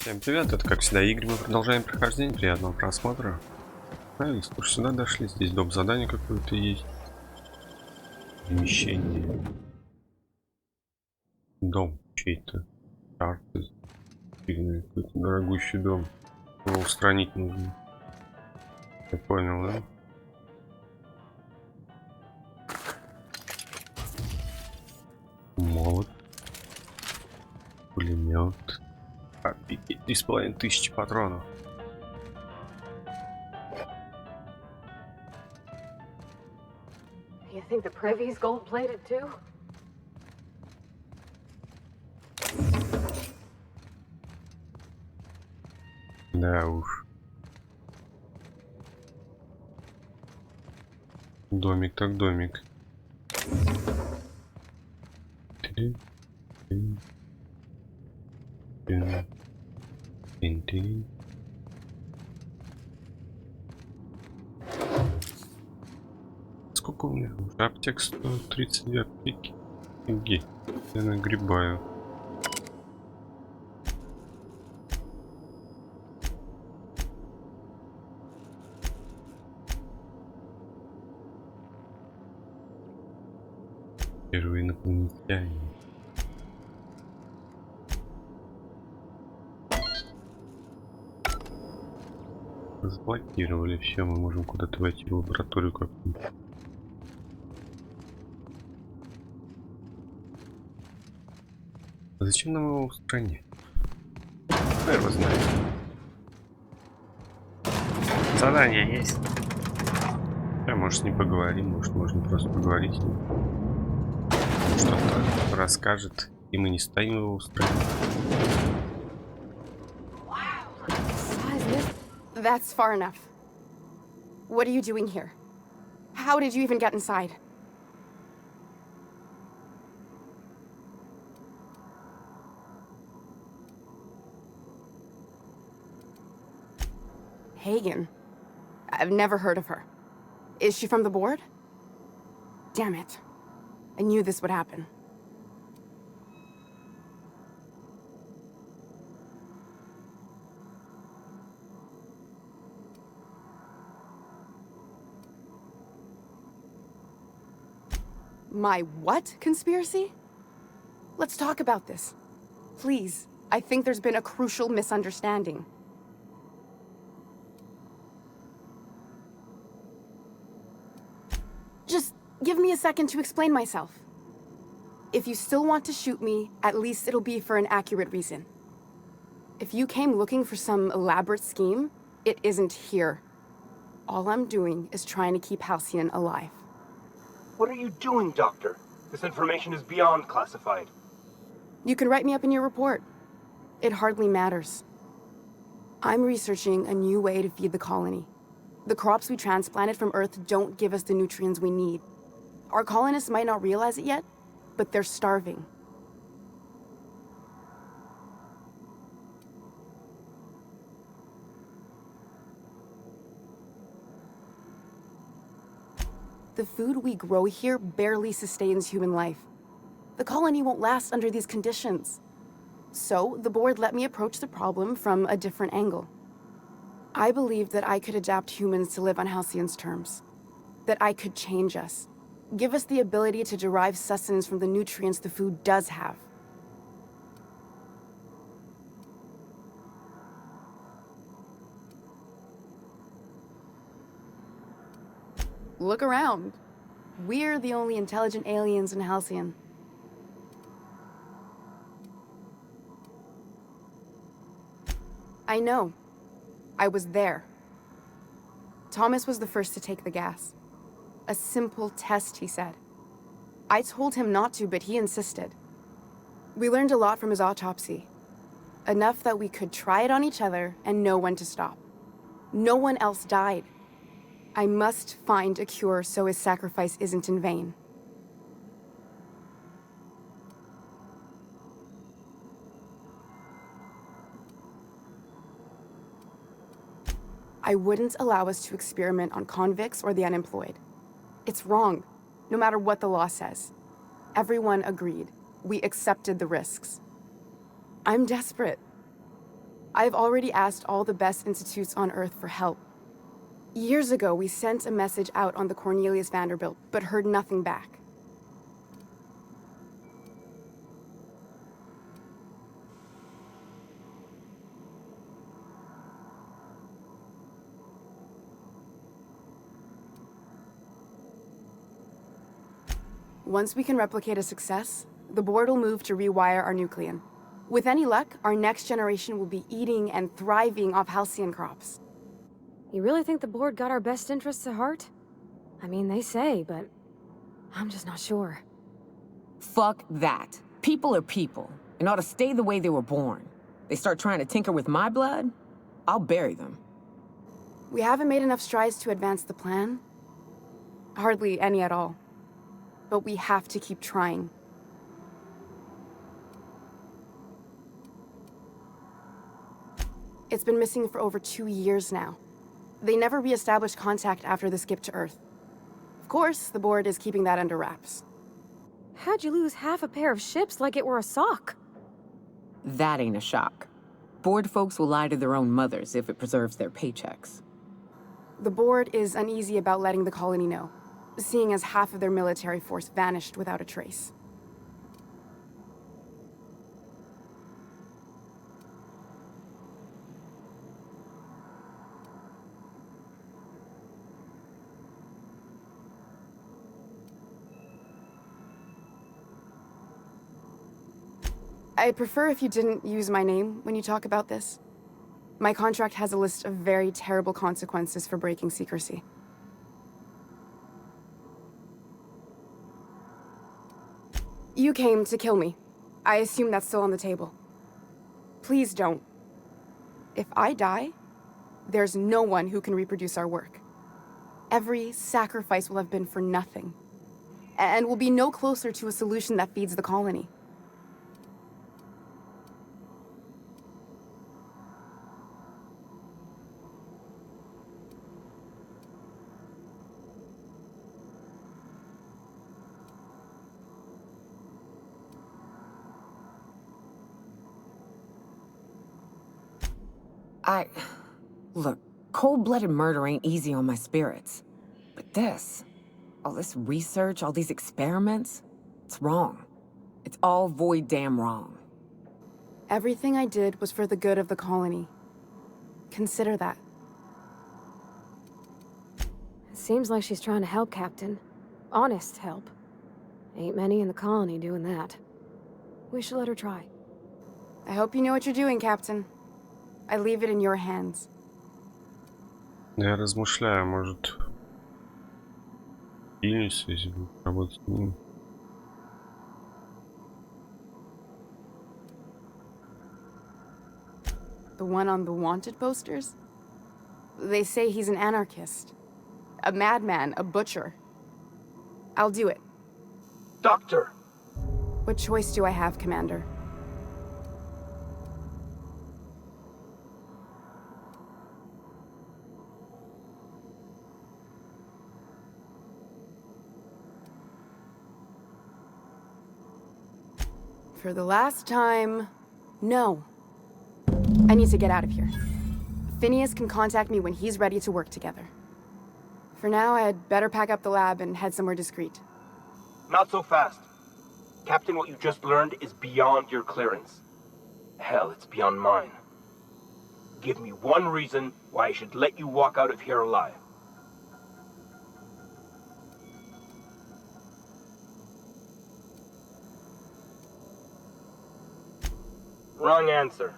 Всем привет, это как всегда игры, мы продолжаем прохождение, приятного просмотра. Слушай, сюда дошли, здесь доп. Задание какое-то есть. Перемещение. Дом чей-то. Карты. Какой-то дорогущий дом. Его устранить нужно. Я понял, да? Молот. Пулемет. Офигеть, 3500 патронов. You think the privy's gold-plated too? Да уж. Домик так домик. Сколько у меня? Уже аптек 132 копейки. Офигеть. Я нагребаю. Первые инопланетяне. Заблокировали все, мы можем куда-то войти в лабораторию как-нибудь. А зачем нам его устранять? Я его знаю. Задание есть. Я, может, с ним поговорим, может, можно просто поговорить с ним. Что-то расскажет, и мы не станем его устранять. That's far enough. What are you doing here? How did you even get inside? Hagen? I've never heard of her. Is she from the board? Damn it. I knew this would happen. My what conspiracy? Let's talk about this. Please, I think there's been a crucial misunderstanding. Just give me a second to explain myself. If you still want to shoot me, at least it'll be for an accurate reason. If you came looking for some elaborate scheme, it isn't here. All I'm doing is trying to keep Halcyon alive. What are you doing, Doctor? This information is beyond classified. You can write me up in your report. It hardly matters. I'm researching a new way to feed the colony. The crops we transplanted from Earth don't give us the nutrients we need. Our colonists might not realize it yet, but they're starving. The food we grow here barely sustains human life. The colony won't last under these conditions. So, the board let me approach the problem from a different angle. I believed that I could adapt humans to live on Halcyon's terms. That I could change us. Give us the ability to derive sustenance from the nutrients the food does have. Look around. We're the only intelligent aliens in Halcyon. I know. I was there. Thomas was the first to take the gas. A simple test, he said. I told him not to, but he insisted. We learned a lot from his autopsy. Enough that we could try it on each other and know when to stop. No one else died. I must find a cure so his sacrifice isn't in vain. I wouldn't allow us to experiment on convicts or the unemployed. It's wrong, no matter what the law says. Everyone agreed. We accepted the risks. I'm desperate. I've already asked all the best institutes on Earth for help. Years ago, we sent a message out on the Cornelius Vanderbilt, but heard nothing back. Once we can replicate a success, the board will move to rewire our nucleon. With any luck, our next generation will be eating and thriving off halcyon crops. You really think the board got our best interests at heart? I mean, they say, but I'm just not sure. Fuck that. People are people, and ought to stay the way they were born. They start trying to tinker with my blood, I'll bury them. We haven't made enough strides to advance the plan. Hardly any at all. But we have to keep trying. It's been missing for over 2 years now. They never re-established contact after the skip to Earth. Of course, the board is keeping that under wraps. How'd you lose half a pair of ships like it were a sock? That ain't a shock. Board folks will lie to their own mothers if it preserves their paychecks. The board is uneasy about letting the colony know, seeing as half of their military force vanished without a trace. I'd prefer if you didn't use my name when you talk about this. My contract has a list of very terrible consequences for breaking secrecy. You came to kill me. I assume that's still on the table. Please don't. If I die, there's no one who can reproduce our work. Every sacrifice will have been for nothing. And we'll be no closer to a solution that feeds the colony. Look, cold-blooded murder ain't easy on my spirits. But this, all this research, all these experiments, it's wrong. It's all void damn wrong. Everything I did was for the good of the colony. Consider that. It seems like she's trying to help, Captain. Honest help. Ain't many in the colony doing that. We should let her try. I hope you know what you're doing, Captain. I leave it in your hands. Я размышляю, может, кинусь, если буду работать с ним. The one on the wanted posters? They say he's an anarchist. A madman, a butcher. I'll do it. Doctor! What choice do I have, Commander? For the last time, no. I need to get out of here. Phineas can contact me when he's ready to work together. For now, I'd better pack up the lab and head somewhere discreet. Not so fast. Captain, what you just learned is beyond your clearance. Hell, it's beyond mine. Give me one reason why I should let you walk out of here alive. Wrong answer.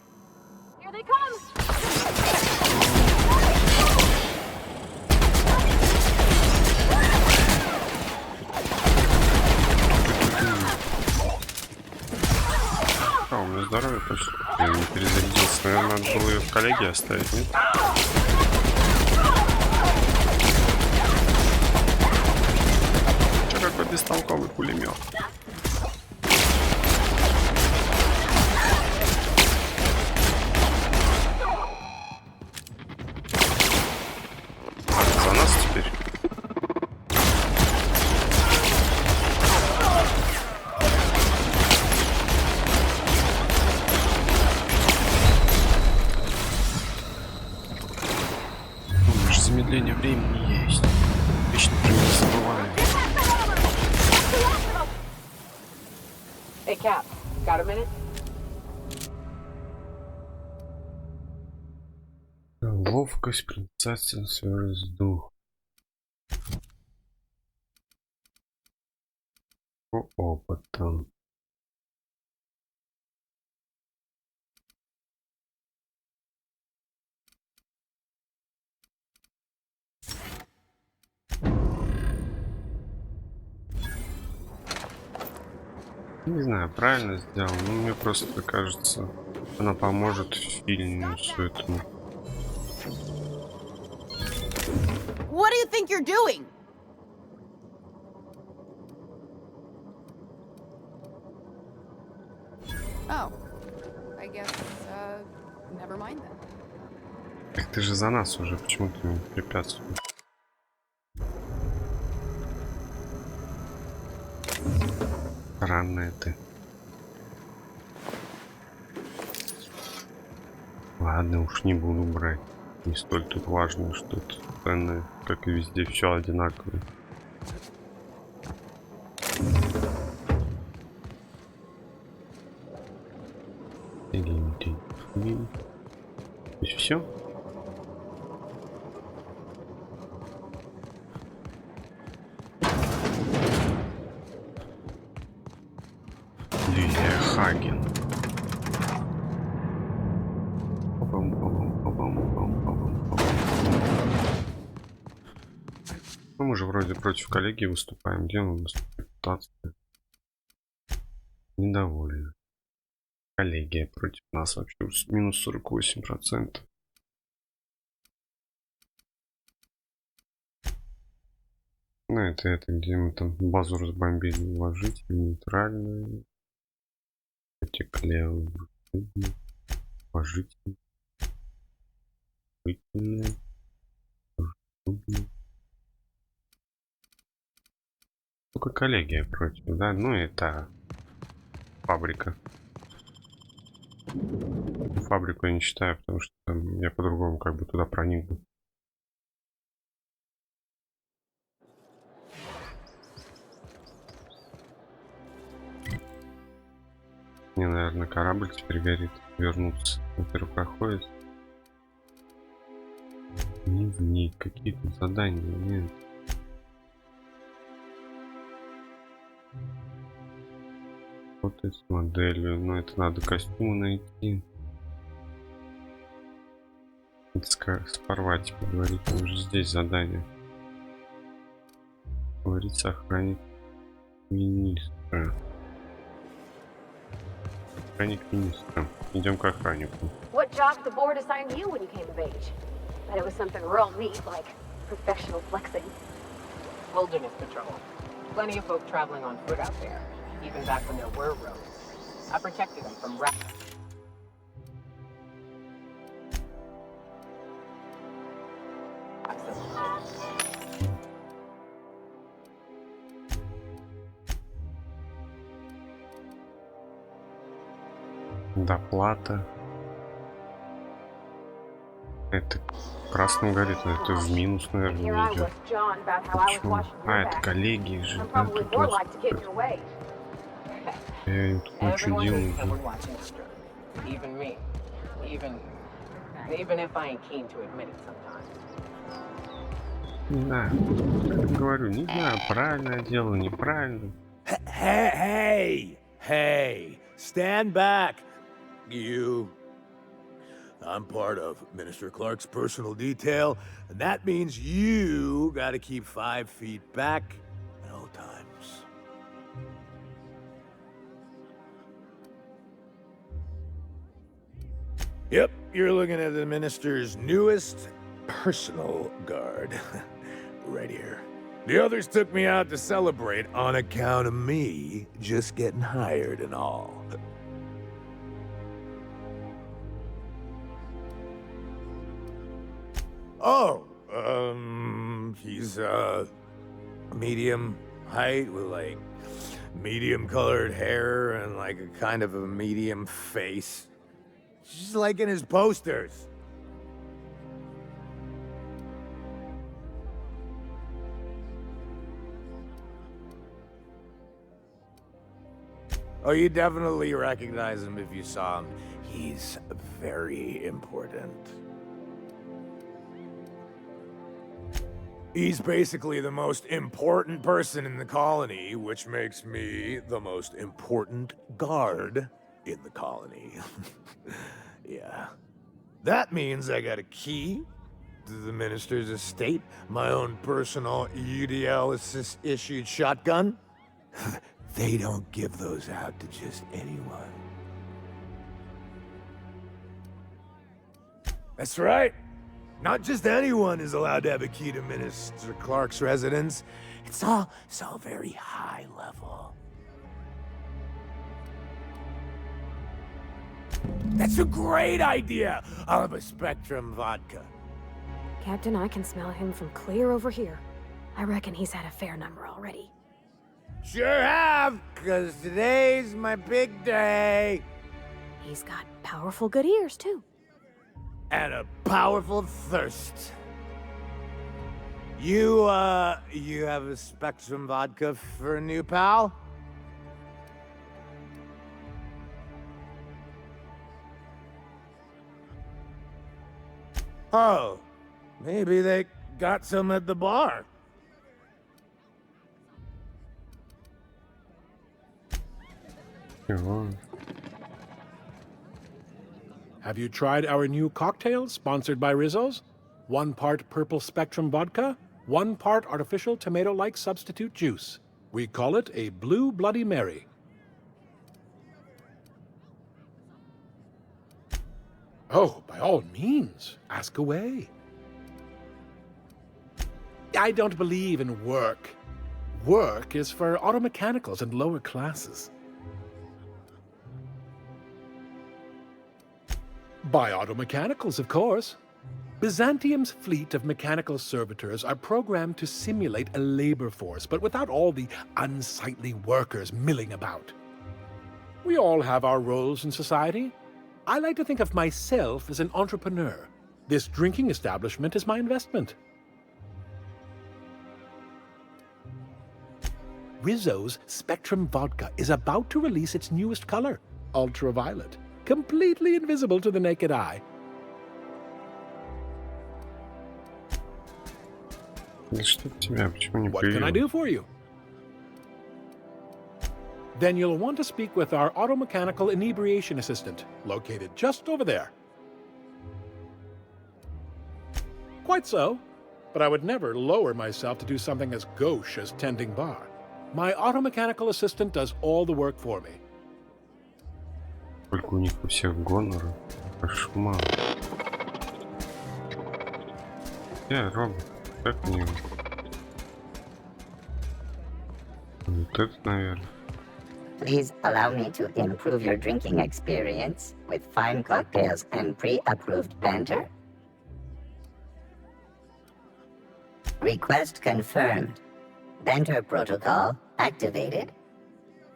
Here they come! А, у меня здоровье почти. Я не перезарядился. Наверное, надо было ее в коллеге оставить, нет? Что какой бестолковый пулемет? За нас теперь. замедление времени есть. Вечно про него забываю. Hey, Cap, got a minute? Ловкость, проницательность, дух. По опыту. Не знаю, правильно сделал, но мне просто кажется, она поможет в фильме все этому. What do you think you're doing? Oh, I guess, never mind then. Так ты же за нас уже, почему ты мне препятствуешь? Странная ты. Ладно, уж не буду брать. Не столь тут важно, что тут ценное, как и везде, все одинаковое. То есть все? Лилия Хаген. Ну, мы же вроде против коллеги выступаем. Где у нас репутация? Недовольна. Коллегия против нас вообще минус 48%. Ну, это где мы там базу разбомбили. Вложить нейтральную. Потекли. Вложить. Выкинуть. Только коллегия против, да? Ну, это фабрика. Фабрику я не считаю, потому что там я по-другому как бы туда проникну. Мне, наверное, корабль теперь горит. Вернуться. Во-первых, проходит. Дневник. Какие тут задания? Нет. Вот с моделью. Но это надо костюмы найти. Спорвать, поговорить. Уже здесь задание. Говорить с охранник министра. Охранник министра. Идем к охраннику. What job the board assigned you when you came of age? Bet it was something real neat, like professional flexing. Wilderness patrol. Plenty of folk traveling on foot out there, even back when there were roads. I protected them from Доплата. Это в красном горит, но это в минус, наверное, идет. Почему? А, это коллеги же, да? Тут я им тут учудил. Не знаю. Я говорю, не знаю, правильное дело, неправильно. Hey! Stand back, you. I'm part of Minister Clark's personal detail, and that means you gotta keep 5 feet back at all times. Yep, you're looking at the Minister's newest personal guard. Right here. The others took me out to celebrate on account of me just getting hired and all. Oh, he's, medium height with, like, medium colored hair and, like, a kind of a medium face. Just like in his posters. Oh, you definitely recognize him if you saw him. He's very important. He's basically the most important person in the colony, which makes me the most important guard in the colony. Yeah. That means I got a key to the minister's estate, my own personal UDL-issued shotgun. They don't give those out to just anyone. That's right. Not just anyone is allowed to have a key to Minister Clark's residence. It's all very high level. That's a great idea! I'll have a Spectrum vodka. Captain, I can smell him from clear over here. I reckon he's had a fair number already. Sure have, 'cause today's my big day. He's got powerful good ears, too. And a powerful thirst. You have a Spectrum vodka for a new pal? Oh, maybe they got some at the bar. Чего? Have you tried our new cocktail sponsored by Rizzo's? 1 part purple spectrum vodka, 1 part artificial tomato-like substitute juice. We call it a Blue Bloody Mary. Oh, by all means, ask away. I don't believe in work. Work is for automechanicals and lower classes. By automechanicals, of course. Byzantium's fleet of mechanical servitors are programmed to simulate a labor force, but without all the unsightly workers milling about. We all have our roles in society. I like to think of myself as an entrepreneur. This drinking establishment is my investment. Rizzo's Spectrum Vodka is about to release its newest color, ultraviolet, completely invisible to the naked eye. Да что тебя, почему не What can I привел? do for you? Then you'll want to speak with our automechanical inebriation assistant, located just over there. Quite so, but I would never lower myself to do something as gauche as tending bar. My automechanical assistant does all the work for me. Сколько у них у всех гонора. Кошмар. Робот, как мне? Вот это, наверное. Please allow me to improve your drinking experience with fine cocktails and pre-approved banter. Request confirmed. Banter protocol activated.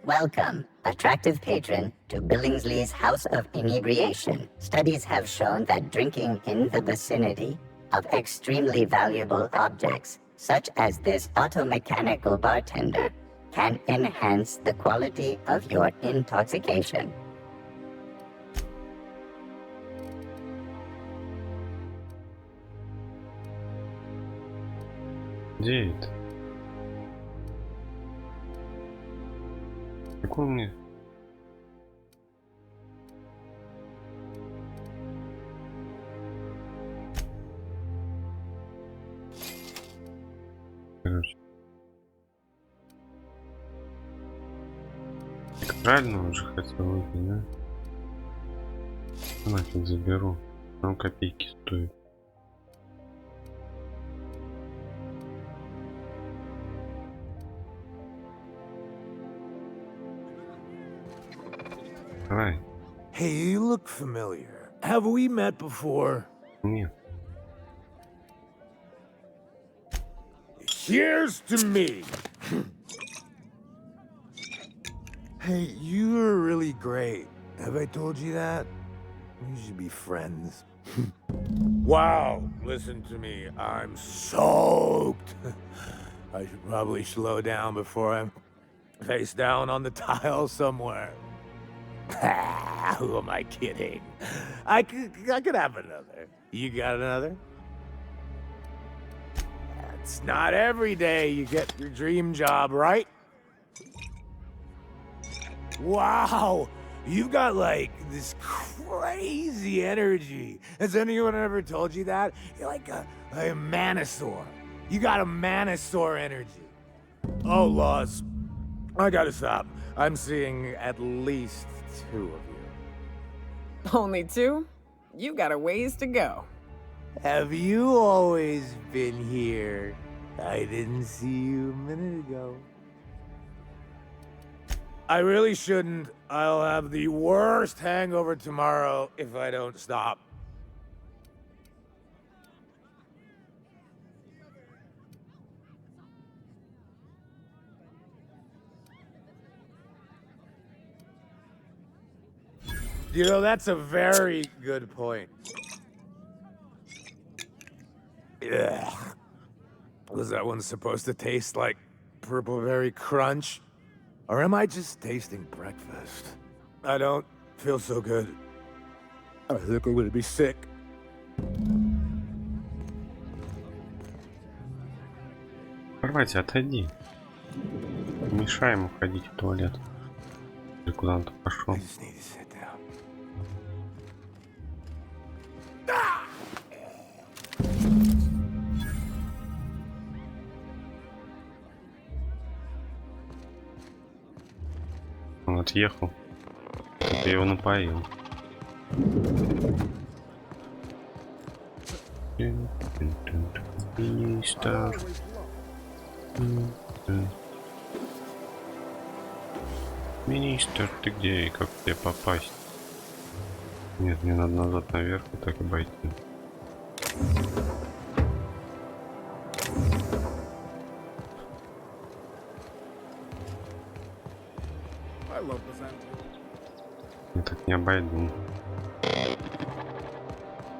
Welcome, attractive patron, to Billingsley's House of Inebriation. Studies have shown that drinking in the vicinity of extremely valuable objects, such as this automechanical bartender, can enhance the quality of your intoxication. Где это? Какой мне? Короче. Так правильно уже хотел выпить, да? Нафиг заберу. Он копейки стоит. Давай. Hey, you look familiar. Have we met before? Нет. Here's to me. Hey, you're really great. Have I told you that? We should be friends. Wow, listen to me. I'm soaked. I should probably slow down before I'm... Face down on the tile somewhere. Who am I kidding? I could have another. You got another? It's not every day you get your dream job, right? Wow! You've got, like, this crazy energy. Has anyone ever told you that? You're like a manosaur. You got a manosaur energy. Oh, laws. I gotta stop. I'm seeing at least 2 of you. Only 2? You got a ways to go. Have you always been here? I didn't see you a minute ago. I really shouldn't. I'll have the worst hangover tomorrow if I don't stop. You know, that's a very good point. Yeah. Was that one supposed to taste like purple berry crunch? Or am I just tasting breakfast? I don't feel so good. I think I'm gonna be sick. Давайте, отойди. Мешай ему ходить в туалет. Или куда он-то пошел. I just need to sit down. Он отъехал. Я его напоил. Министр. Министр, ты где и как тебе попасть? Нет, мне надо назад наверх и так обойти. Я так не обойду.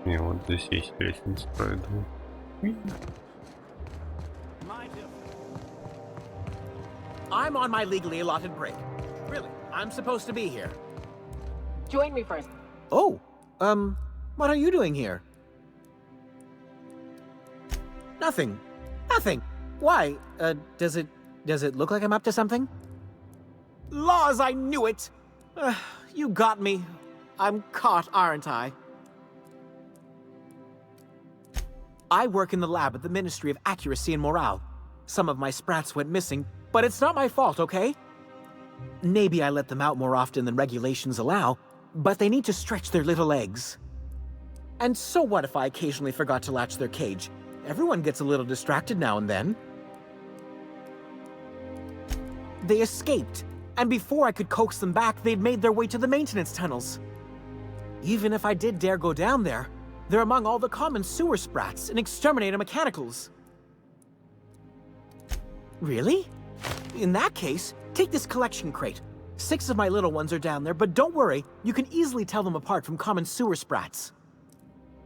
Не, вот здесь есть лестница, пройду. I'm on my legally allotted break. Really, I'm supposed to be here. Join me first. Oh, what are you doing here? Nothing. Nothing. Why? Does it look like I'm up to something? Laws, I knew it! You got me. I'm caught, aren't I? I work in the lab at the Ministry of Accuracy and Morale. Some of my sprats went missing, but it's not my fault, okay? Maybe I let them out more often than regulations allow, but they need to stretch their little legs. And so what if I occasionally forgot to latch their cage? Everyone gets a little distracted now and then. They escaped, and before I could coax them back, they'd made their way to the maintenance tunnels. Even if I did dare go down there, they're among all the common sewer sprats and exterminator mechanicals. Really? In that case, take this collection crate. 6 of my little ones are down there, but don't worry, you can easily tell them apart from common sewer sprats.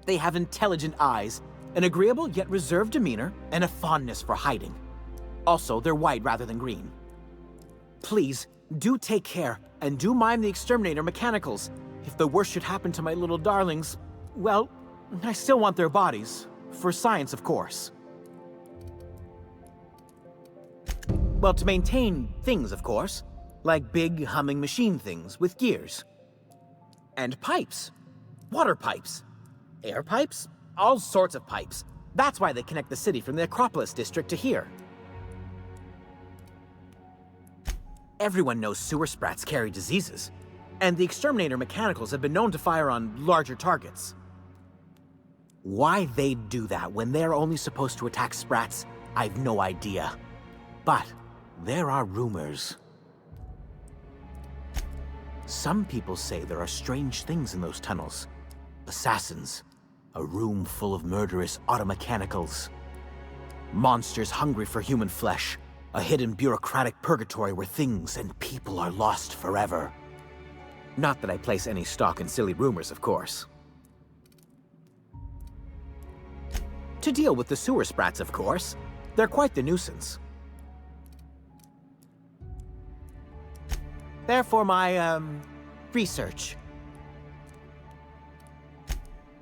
They have intelligent eyes, an agreeable yet reserved demeanor, and a fondness for hiding. Also, they're white rather than green. Please, do take care, and do mind the exterminator mechanicals. If the worst should happen to my little darlings, well, I still want their bodies. For science, of course. Well, to maintain things, of course. Like big, humming machine things with gears. And pipes. Water pipes. Air pipes. All sorts of pipes. That's why they connect the city from the Acropolis district to here. Everyone knows sewer sprats carry diseases. And the exterminator mechanicals have been known to fire on larger targets. Why they'd do that when they're only supposed to attack sprats, I've no idea. But there are rumors. Some people say there are strange things in those tunnels. Assassins, a room full of murderous automechanicals. Monsters hungry for human flesh, a hidden bureaucratic purgatory where things and people are lost forever. Not that I place any stock in silly rumors, of course. To deal with the sewer sprats, of course. They're quite the nuisance. They're for my, research.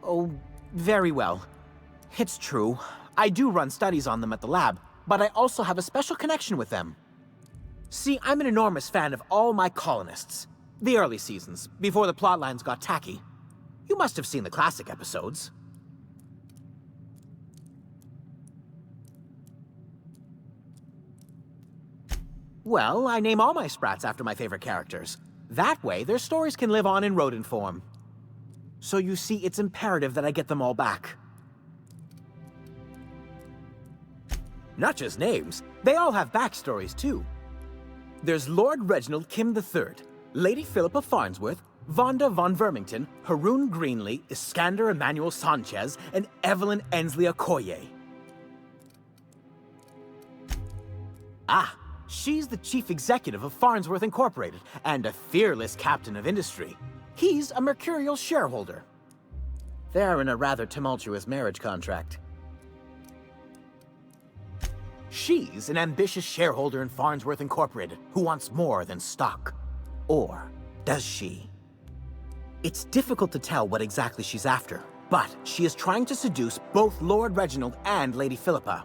Oh, very well. It's true. I do run studies on them at the lab, but I also have a special connection with them. See, I'm an enormous fan of all my colonists. The early seasons, before the plotlines got tacky. You must have seen the classic episodes. Well, I name all my sprats after my favorite characters. That way, their stories can live on in rodent form. So you see, it's imperative that I get them all back. Not just names, they all have backstories too. There's Lord Reginald Kim III, Lady Philippa Farnsworth, Vonda von Vermington, Haroon Greenlee, Iskander Emmanuel Sanchez, and Evelyn Ensley Okoye. Ah, she's the chief executive of Farnsworth Incorporated and a fearless captain of industry. He's a mercurial shareholder. They're in a rather tumultuous marriage contract. She's an ambitious shareholder in Farnsworth Incorporated who wants more than stock. Or does she? It's difficult to tell what exactly she's after, but she is trying to seduce both Lord Reginald and Lady Philippa.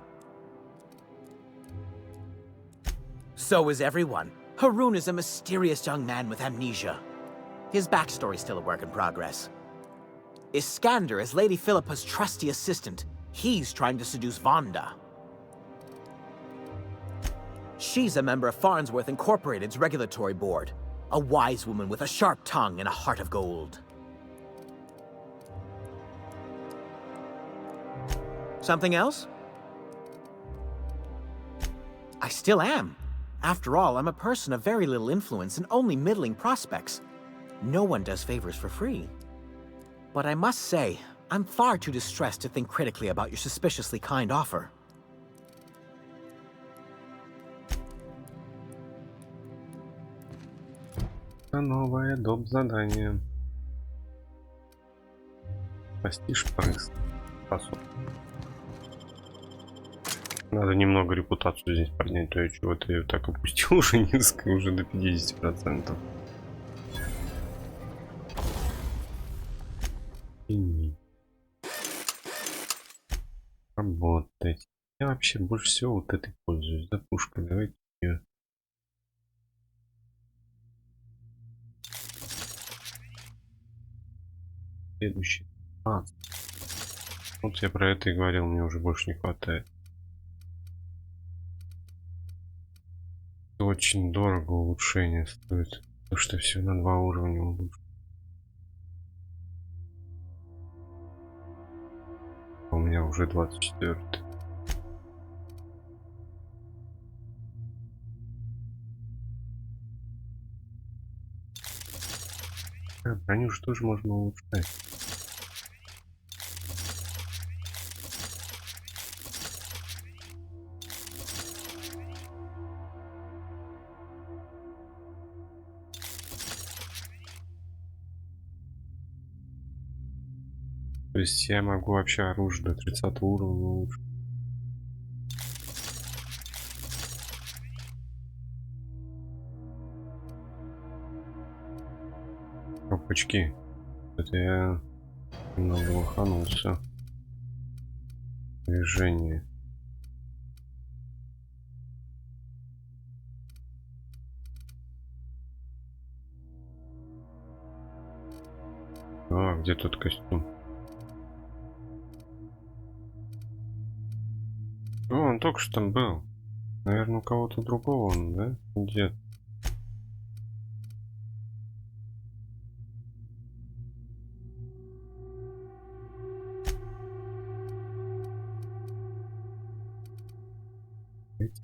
So is everyone. Haroon is a mysterious young man with amnesia. His backstory's still a work in progress. Iskander is Lady Philippa's trusty assistant. He's trying to seduce Vonda. She's a member of Farnsworth Incorporated's regulatory board. A wise woman with a sharp tongue and a heart of gold. Something else? I still am. After all, I'm a person of very little influence and only middling prospects. No one does favors for free. But I must say, I'm far too distressed to think critically about your suspiciously kind offer. Новое доп. Задание. Спасти шпрыц. Способ. Надо немного репутацию здесь поднять, то я чего-то ее так опустил уже низко, уже до 50%. И работать. Я вообще больше всего вот этой пользуюсь, да, пушкой. Давайте ее. Следующий. Вот я про это и говорил, мне уже больше не хватает. Очень дорого улучшение стоит, потому что все на 2 уровня улучшено. У меня уже 24. Броню же тоже можно улучшать. То есть я могу вообще оружие до 30 уровня улучшить. Опачки. Это я немного лоханулся. Движение. А, где тут костюм? О, он только что там был. Наверное, у кого-то другого он, да? Где?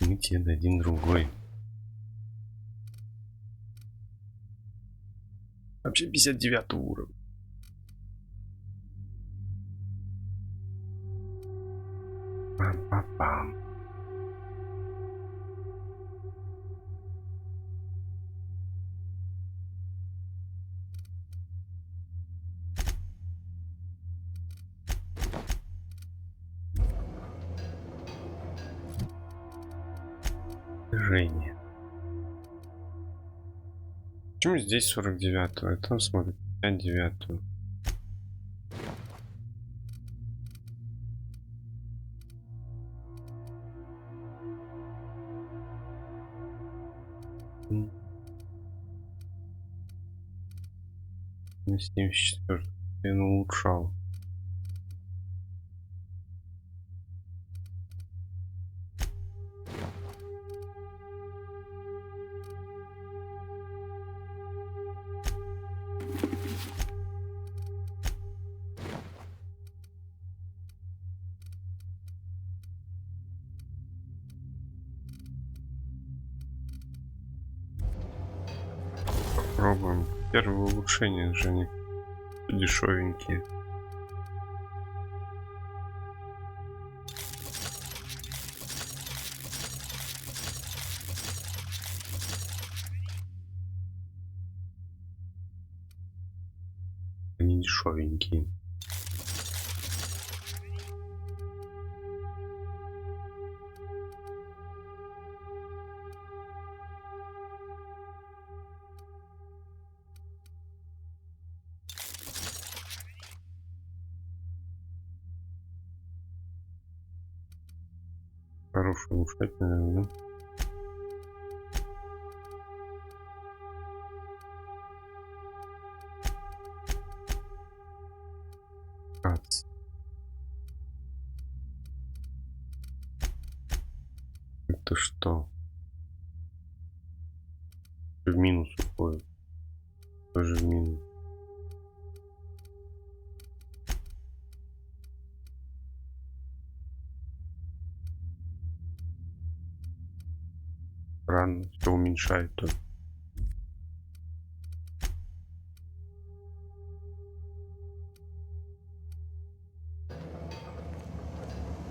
Мы тебе дадим другой. Вообще 59 уровень. Пам-пам-пам. Движение. Почему здесь 49-го, а там, смотри, 59-го? На 74-й я улучшал. Попробуем. Первые улучшения же не дешевенькие. Они дешевенькие. Хороший улучшать, наверное, да? Кац. Это что? В минус уходит. Тоже в минус. Странно, все уменьшает тут.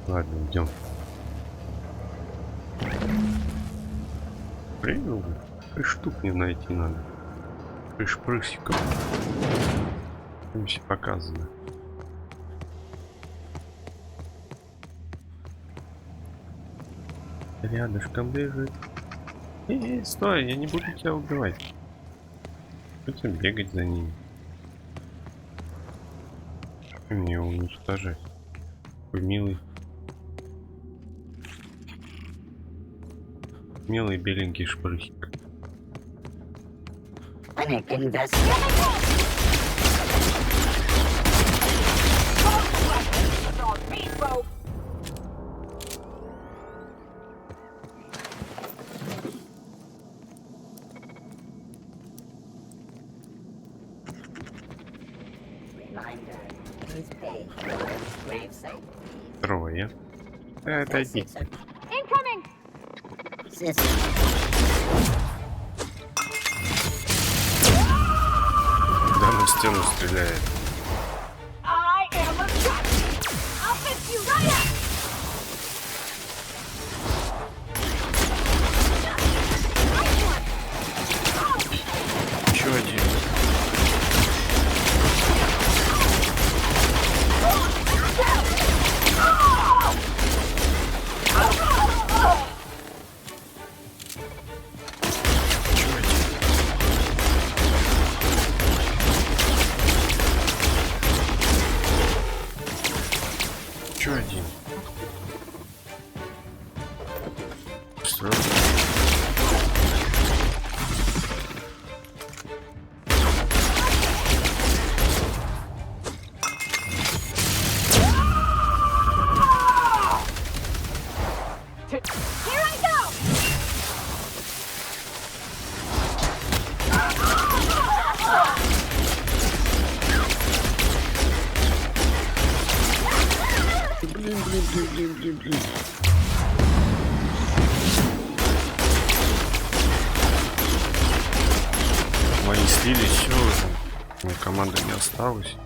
Ладно, идем. Время уже. 3 штук мне найти надо. 3 шпрысиков. Им все показано. Рядышком лежит. Стой, я не буду тебя убивать. Будем бегать за ним. И мне его уничтожать. Такой милый. Милый беленький шпрысик. Трое. Отойди. Да, на стену стреляет. Еще один. Еще один. Сразу. Блин. Мои слились, все уже. У меня команда не осталась.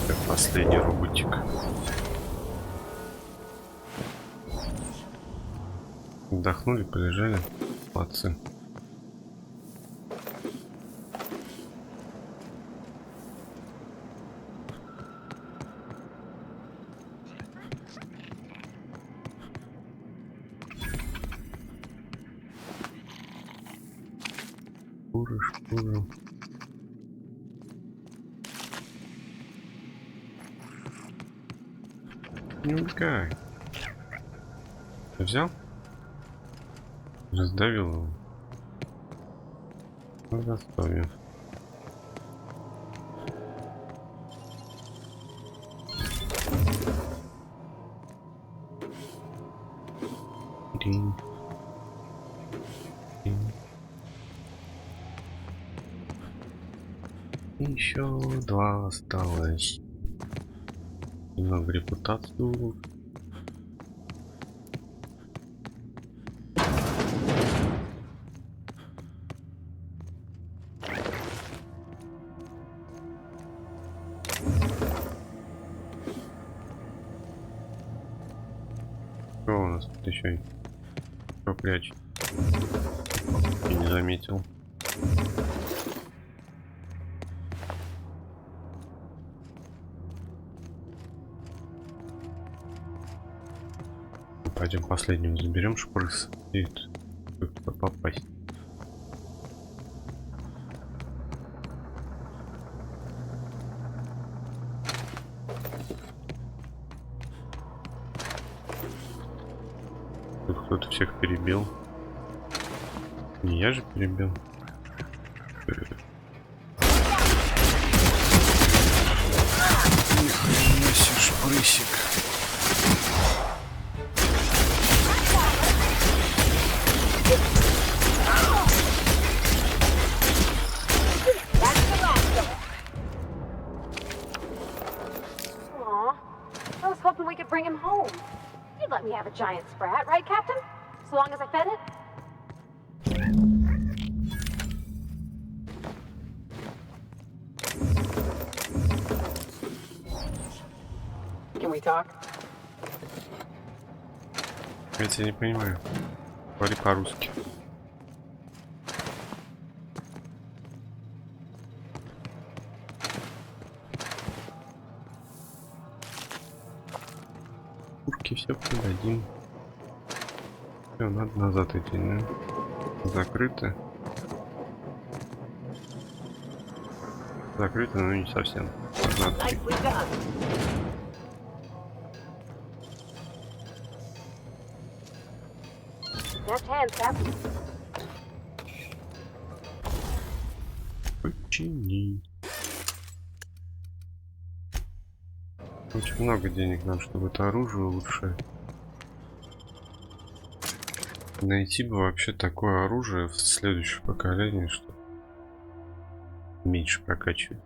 Это последний роботик. Отдохнули, полежали. Молодцы. Шкура, шкура. Не убегай. Ты взял? Раздавил его. Ну, заставил. Тин. Тин. Еще 2 осталось. Немного репутацию. Что у нас тут еще? Что прячет? Я не заметил. Пойдем последним заберем шпрыц и как-то попасть. Тут кто-то всех перебил. Не я же перебил. Нихрена себе шпрысик. Hoping we could bring him home. You'd let me have a giant sprat, right, Captain? So long as I fed it? Can we talk? Я тебя не понимаю. Говори по-русски. Курки все продадим. Все, надо назад идти, да? Закрыто. Закрыто, но не совсем. Надо. Left hand, Captain. Почини. Очень много денег нам, чтобы это оружие улучшать. Найти бы вообще такое оружие в следующем поколении, что меньше прокачивает.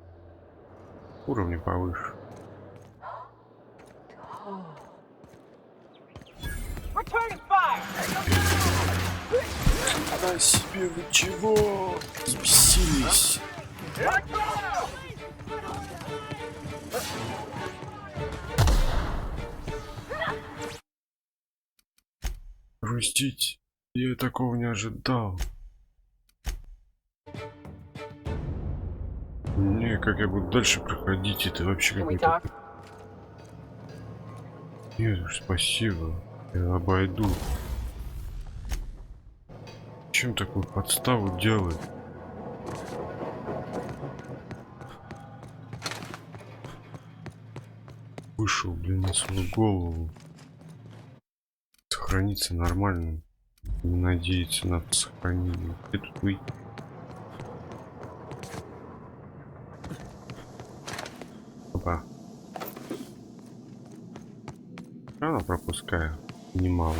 Уровни повыше. А себе вы чего? Взбесились. Простите, я такого не ожидал. Не, как я буду дальше проходить, это вообще какой-то... Нет уж, спасибо, я обойду. Чем такую подставу делать? Вышел, блин, на свою голову. Сохраниться нормально. Не надеяться на сохранение. Где тут выйти? Опа. Рано пропускаю. Немало.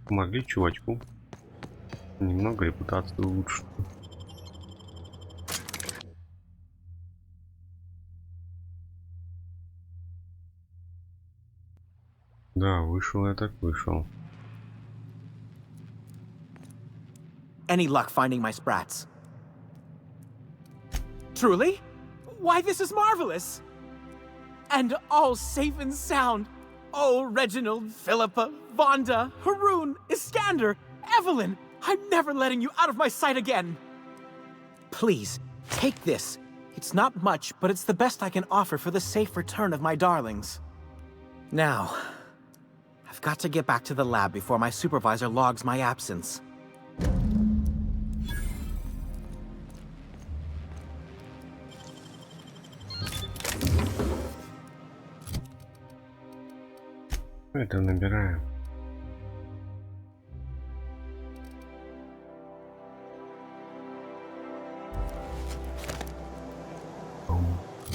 Помогли чувачку. Немного репутацию улучшить. Да, вышел я так вышел. Any luck finding my sprats? Truly? Why, this is marvelous! And all safe and sound. Oh, Reginald, Philippa, Vonda, Haroon, Iskander, Evelyn! I'm never letting you out of my sight again! Please, take this. It's not much, but it's the best I can offer for the safe return of my darlings. Now, I've got to get back to the lab before my supervisor logs my absence. Это набираем.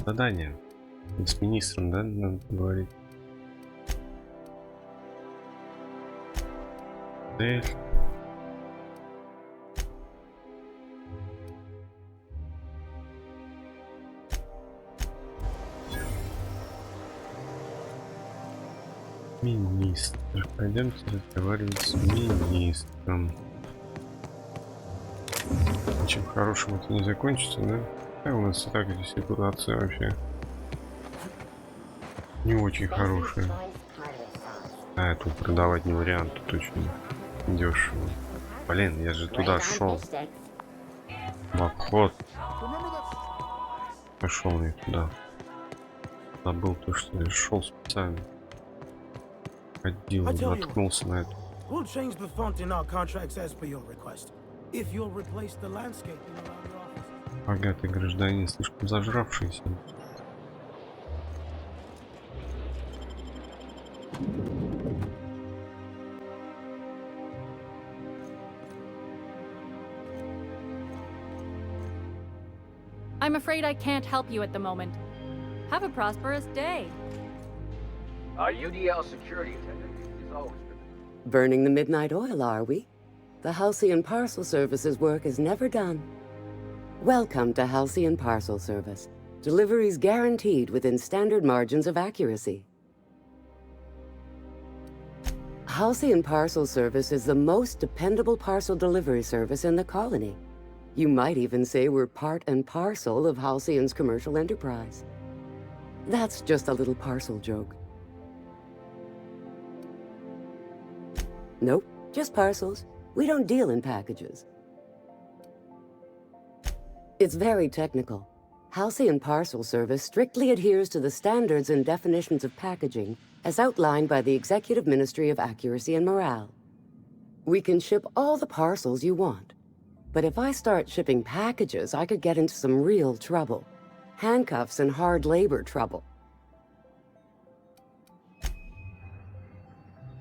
Задание. С министром, да, надо говорить. Цель. Министр. Пойдемте разговаривать с министром. Ничем хорошим это не закончится, да? У нас и так здесь репутация вообще не очень хорошая. А эту продавать не вариант, тут очень дешево. Блин, я же туда шел. В обход. Пошел я туда. Забыл то, что я шел специально. Ходил, наткнулся на это. Богатый гражданин, слишком зажравшийся. I'm afraid I can't help you at the moment. Have a prosperous day. Our UDL security attendant is always been... Burning the midnight oil, are we? The Halcyon Parcel Service's work is never done. Welcome to Halcyon Parcel Service. Deliveries guaranteed within standard margins of accuracy. Halcyon Parcel Service is the most dependable parcel delivery service in the colony. You might even say we're part and parcel of Halcyon's commercial enterprise. That's just a little parcel joke. Nope, just parcels. We don't deal in packages. It's very technical. Halcyon Parcel Service strictly adheres to the standards and definitions of packaging as outlined by the Executive Ministry of Accuracy and Morale. We can ship all the parcels you want. But if I start shipping packages, I could get into some real trouble. Handcuffs and hard labor trouble.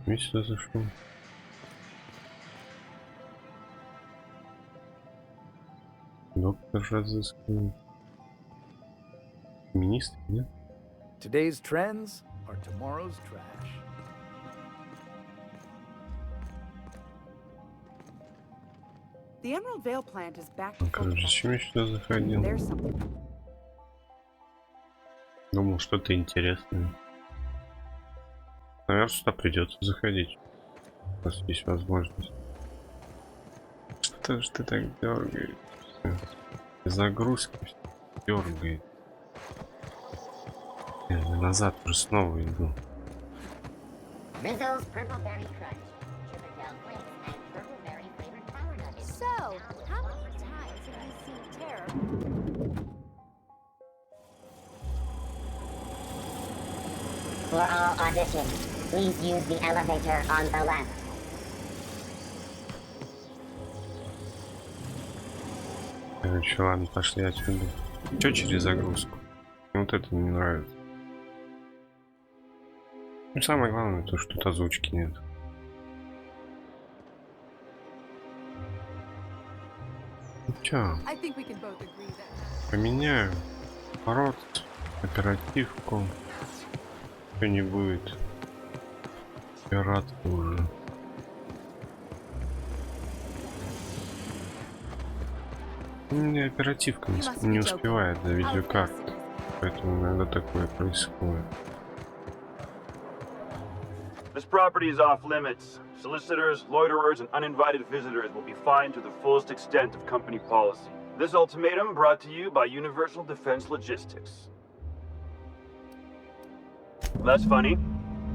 Место зашел. Доктор разыскивает. Министр, нет? Today's trends are tomorrow's trash. The Emerald Vale plant is back to Ну, короче, зачем я сюда заходил? There's something. Думал, что-то интересное. Наверное, сюда придется заходить. У нас есть возможность. Что ж ты так дергаешь? Загрузка дергает. Я назад уже снова иду. So, how many times have you seen terror? For all auditions, please use the elevator on the left. Короче, ладно, пошли отсюда. Че через загрузку? Вот это мне не нравится. Ну, самое главное, то, что тут озвучки нет. Ну чё? Поменяю. Город, оперативку. Что не будет. Пиратку уже. У меня оперативка не успевает до видеокарты. Поэтому иногда такое происходит. This property is off limits. Solicitors, loiterers, and uninvited visitors will be fined to the fullest extent of company policy. This ultimatum brought to you by Universal Defense Logistics. That's funny.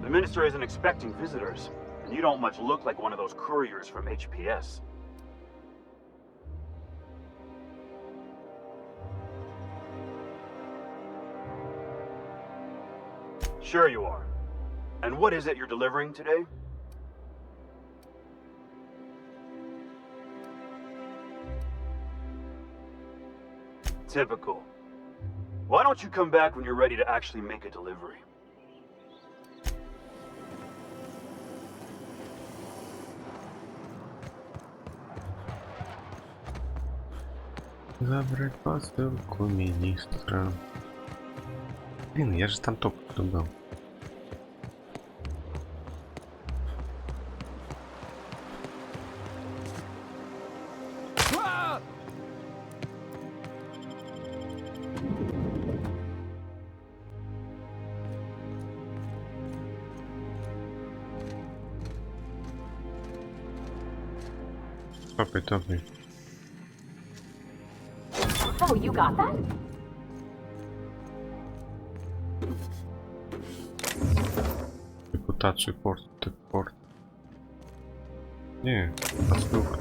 The minister isn't expecting visitors, and you don't much look like one of those couriers from HPS. Sure you are. And what is it you're delivering today? Typical. Why don't you come back when you're ready to actually make a delivery? Забрать посылку министра. Блин, я же там только что был. Топай, топай. Oh, you got that? Репутацию портит, так порт. Не, посылка.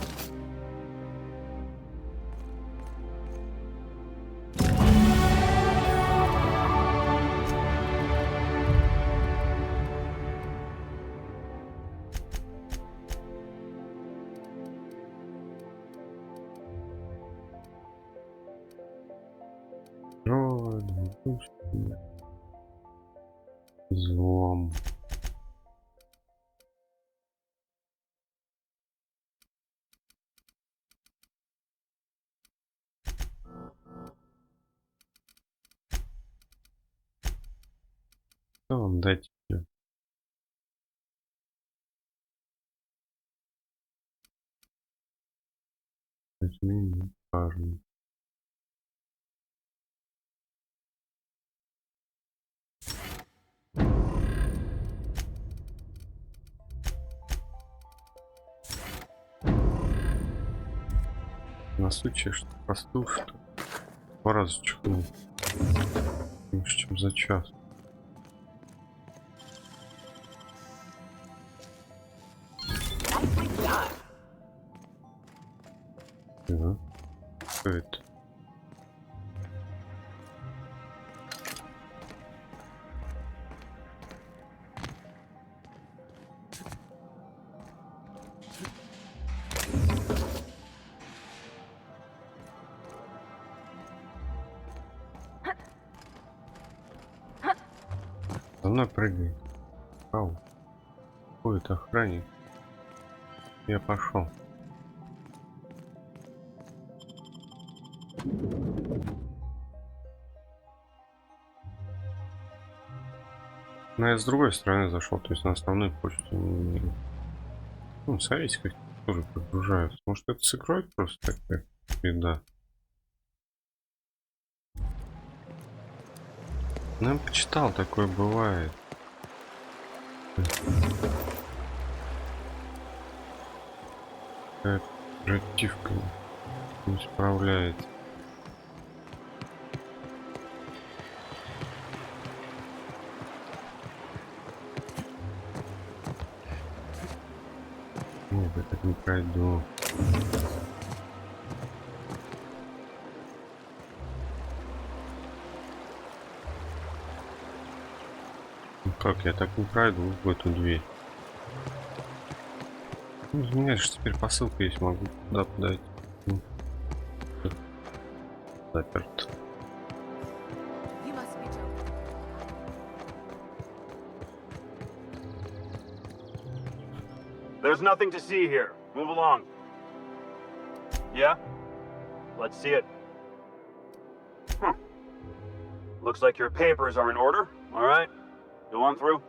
Роль, будущем. Злом. Что вам дать? Мне важно. На случай, что простыл, что два раза чихнул. Меньше, чем за час. Да. Что это? За мной прыгай. Ау. Ходит охранник. Я пошел. Но я с другой стороны зашел, то есть на основную почту. Ну, смотрите, как тоже прогружаются. Может, это с игрой просто такая беда. Ну, я почитал, такое бывает. Как оперативка не справляется. Нет, я так не пройду. Ну как, я так не пройду в эту дверь. Ну, у меня же теперь посылка есть, могу туда подать. Ну, заперт. There's nothing to see here. Move along. Yeah? Let's see it. Looks like your papers are in order. All right. Go on through.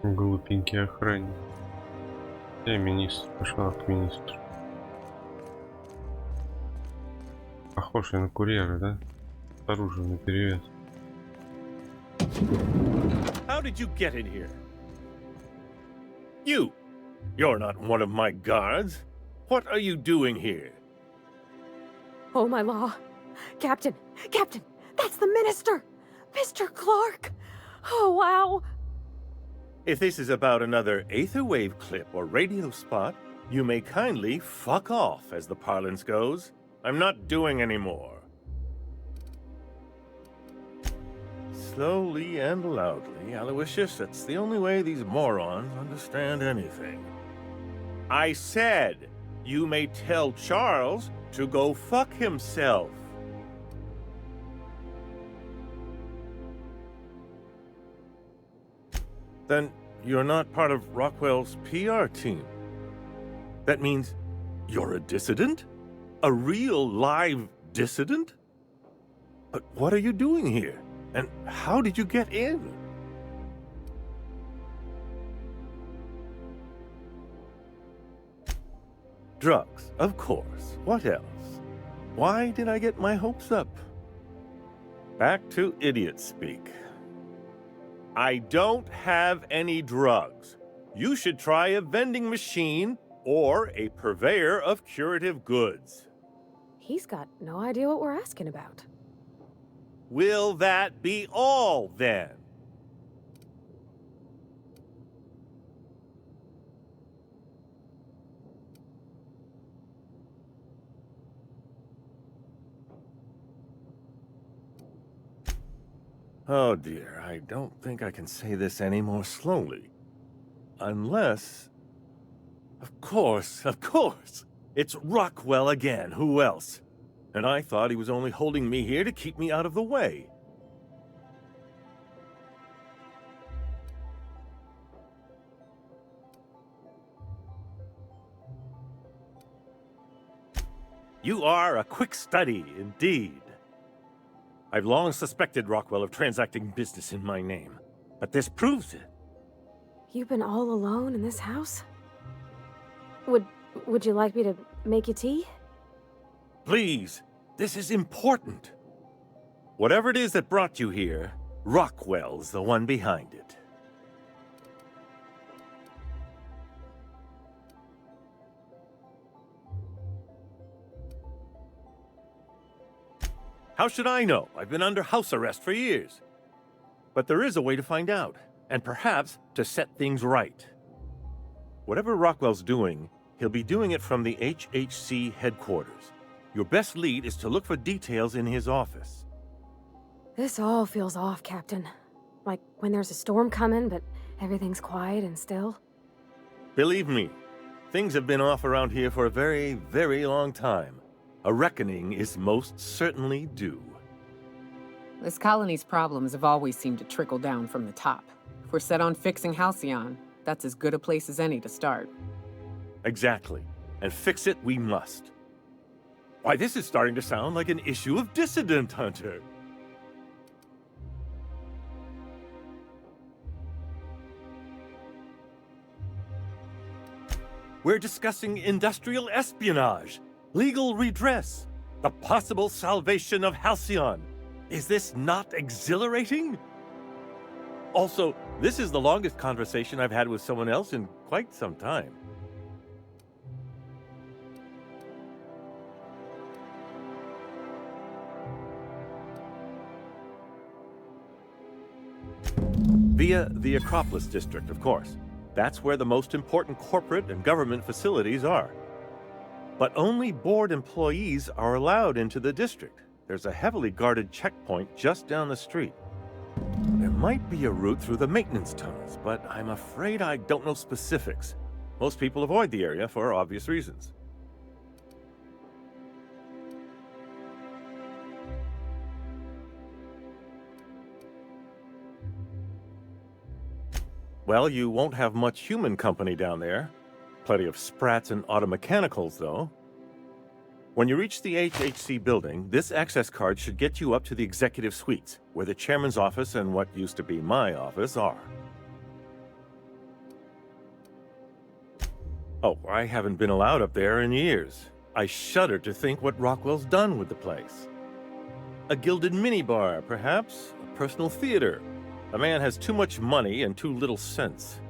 Глупенький охранник. Я министр, пошла к министру. Похож я на курьера, да? С оружием наперевес. How did you get in here? You're not one of my guards. What are you doing here? Oh, my law. Captain! Captain! That's the minister! Mr. Clark! Oh, wow! If this is about another aether wave clip or radio spot, You may kindly fuck off, as the parlance goes. I'm not doing any more. Slowly and loudly, Aloysius, that's the only way these morons understand anything. I said, you may tell Charles to go fuck himself. Then you're not part of Rockwell's PR team. That means you're a dissident? A real live dissident? But what are you doing here? And how did you get in? Drugs, of course. What else? Why did I get my hopes up? Back to idiot speak. I don't have any drugs. You should try a vending machine or a purveyor of curative goods. He's got no idea what we're asking about. Will that be all, then? Oh dear, I don't think I can say this any more slowly. Unless... Of course! It's Rockwell again, who else? And I thought he was only holding me here to keep me out of the way. You are a quick study, indeed. I've long suspected Rockwell of transacting business in my name, but this proves it. You've been all alone in this house? Would you like me to make you tea? Please, this is important. Whatever it is that brought you here, Rockwell's the one behind it. How should I know? I've been under house arrest for years. But there is a way to find out, and perhaps to set things right. Whatever Rockwell's doing, he'll be doing it from the HHC headquarters. Your best lead is to look for details in his office. This all feels off, Captain. Like when there's a storm coming, but everything's quiet and still. Believe me, things have been off around here for a very, very long time. A reckoning is most certainly due. This colony's problems have always seemed to trickle down from the top. If we're set on fixing Halcyon, that's as good a place as any to start. Exactly. And fix it we must. Why, this is starting to sound like an issue of Dissident Hunter. We're discussing industrial espionage, legal redress, the possible salvation of Halcyon. Is this not exhilarating? Also, this is the longest conversation I've had with someone else in quite some time. Via the Acropolis district, of course. That's where the most important corporate and government facilities are. But only board employees are allowed into the district. There's a heavily guarded checkpoint just down the street. There might be a route through the maintenance tunnels, but I'm afraid I don't know specifics. Most people avoid the area for obvious reasons. Well, you won't have much human company down there. Plenty of sprats and automechanicals, though. When you reach the HHC building, this access card should get you up to the executive suites, where the chairman's office and what used to be my office are. Oh, I haven't been allowed up there in years. I shudder to think what Rockwell's done with the place. A gilded minibar, perhaps? A personal theater? The man has too much money and too little sense.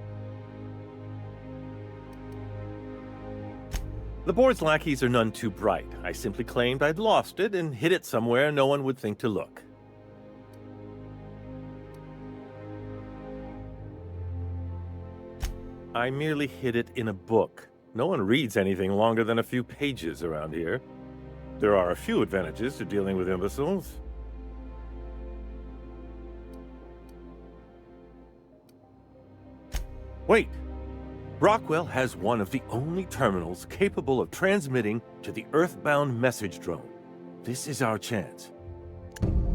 The board's lackeys are none too bright. I simply claimed I'd lost it and hid it somewhere no one would think to look. I merely hid it in a book, no one reads anything longer than a few pages around here. There are a few advantages to dealing with imbeciles. Wait! Rockwell has one of the only terminals capable of transmitting to the Earthbound message drone. This is our chance.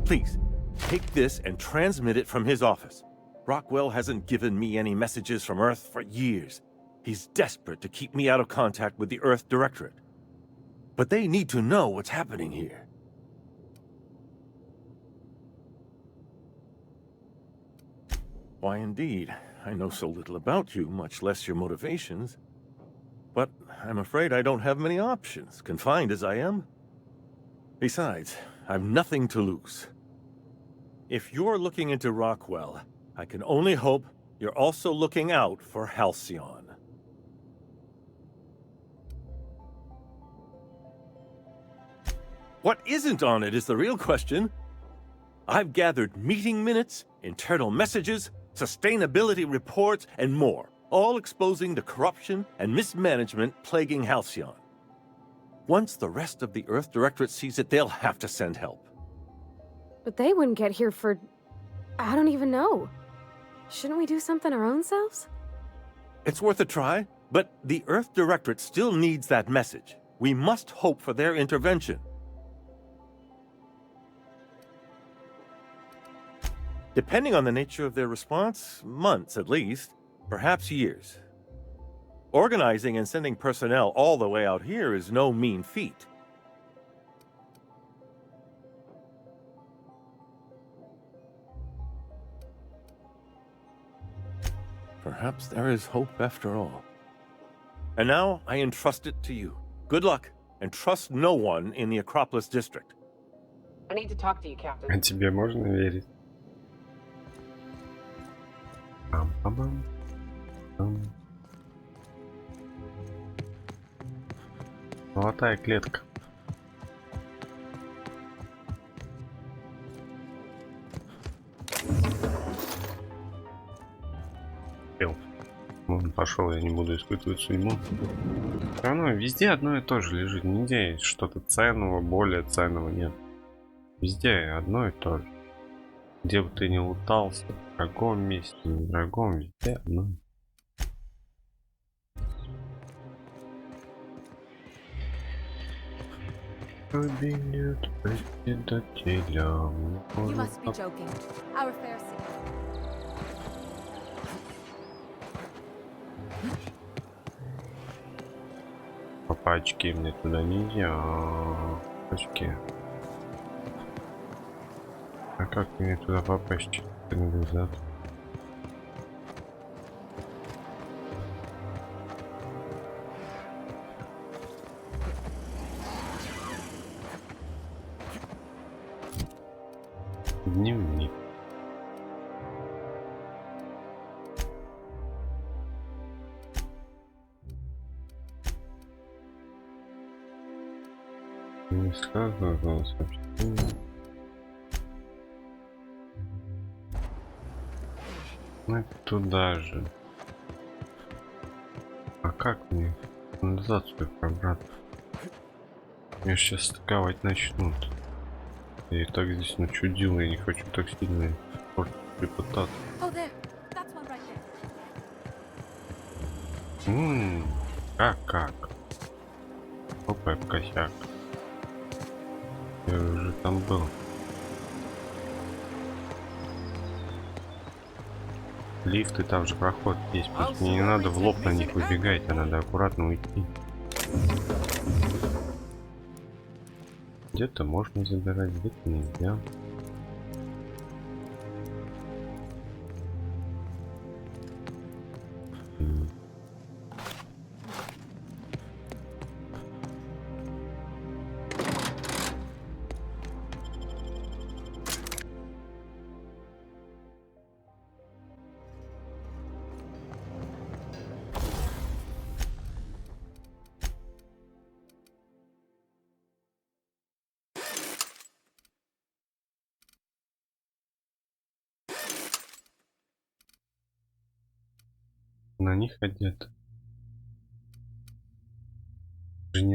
Please, take this and transmit it from his office. Rockwell hasn't given me any messages from Earth for years. He's desperate to keep me out of contact with the Earth Directorate. But they need to know what's happening here. Why, indeed. I know so little about you, much less your motivations. But I'm afraid I don't have many options, confined as I am. Besides, I've nothing to lose. If you're looking into Rockwell, I can only hope you're also looking out for Halcyon. What isn't on it is the real question. I've gathered meeting minutes, internal messages, sustainability reports, and more, all exposing the corruption and mismanagement plaguing Halcyon. Once the rest of the Earth Directorate sees it, they'll have to send help. But they wouldn't get here for... I don't even know. Shouldn't we do something our own selves? It's worth a try, but the Earth Directorate still needs that message. We must hope for their intervention. Depending on the nature of their response, months at least, perhaps years. Organizing and sending personnel all the way out here is no mean feat. Perhaps there is hope after all. And now I entrust it to you. Good luck, and trust no one in the Acropolis district. I need to talk to you, Captain. А тебе можно верить? Пам-пам-пам. Золотая клетка. Он пошел, я не буду испытывать судьбу. Все равно везде одно и то же лежит. Нигде что-то ценного, более ценного нет. Везде одно и то же. Где бы ты ни лутался, в дорогом месте, не в дорогом, везде одно. Кабинет председателя. You must be joking. Our fair city. Папачки, мне туда нельзя. Папачки. А как мне туда попасть? Назад. Дневник. Не сказано сообщение. Ну туда же. А как мне канализацию пробраться? Меня сейчас стыковать начнут. Я и так здесь начудил, я не хочу так сильно портить репутацию. Как? Опа, косяк. Я уже там был. Лифты, там же проход есть. Просто мне не надо в лоб на них выбегать, а надо аккуратно уйти. Где-то можно забирать, где-то нельзя. На них одет.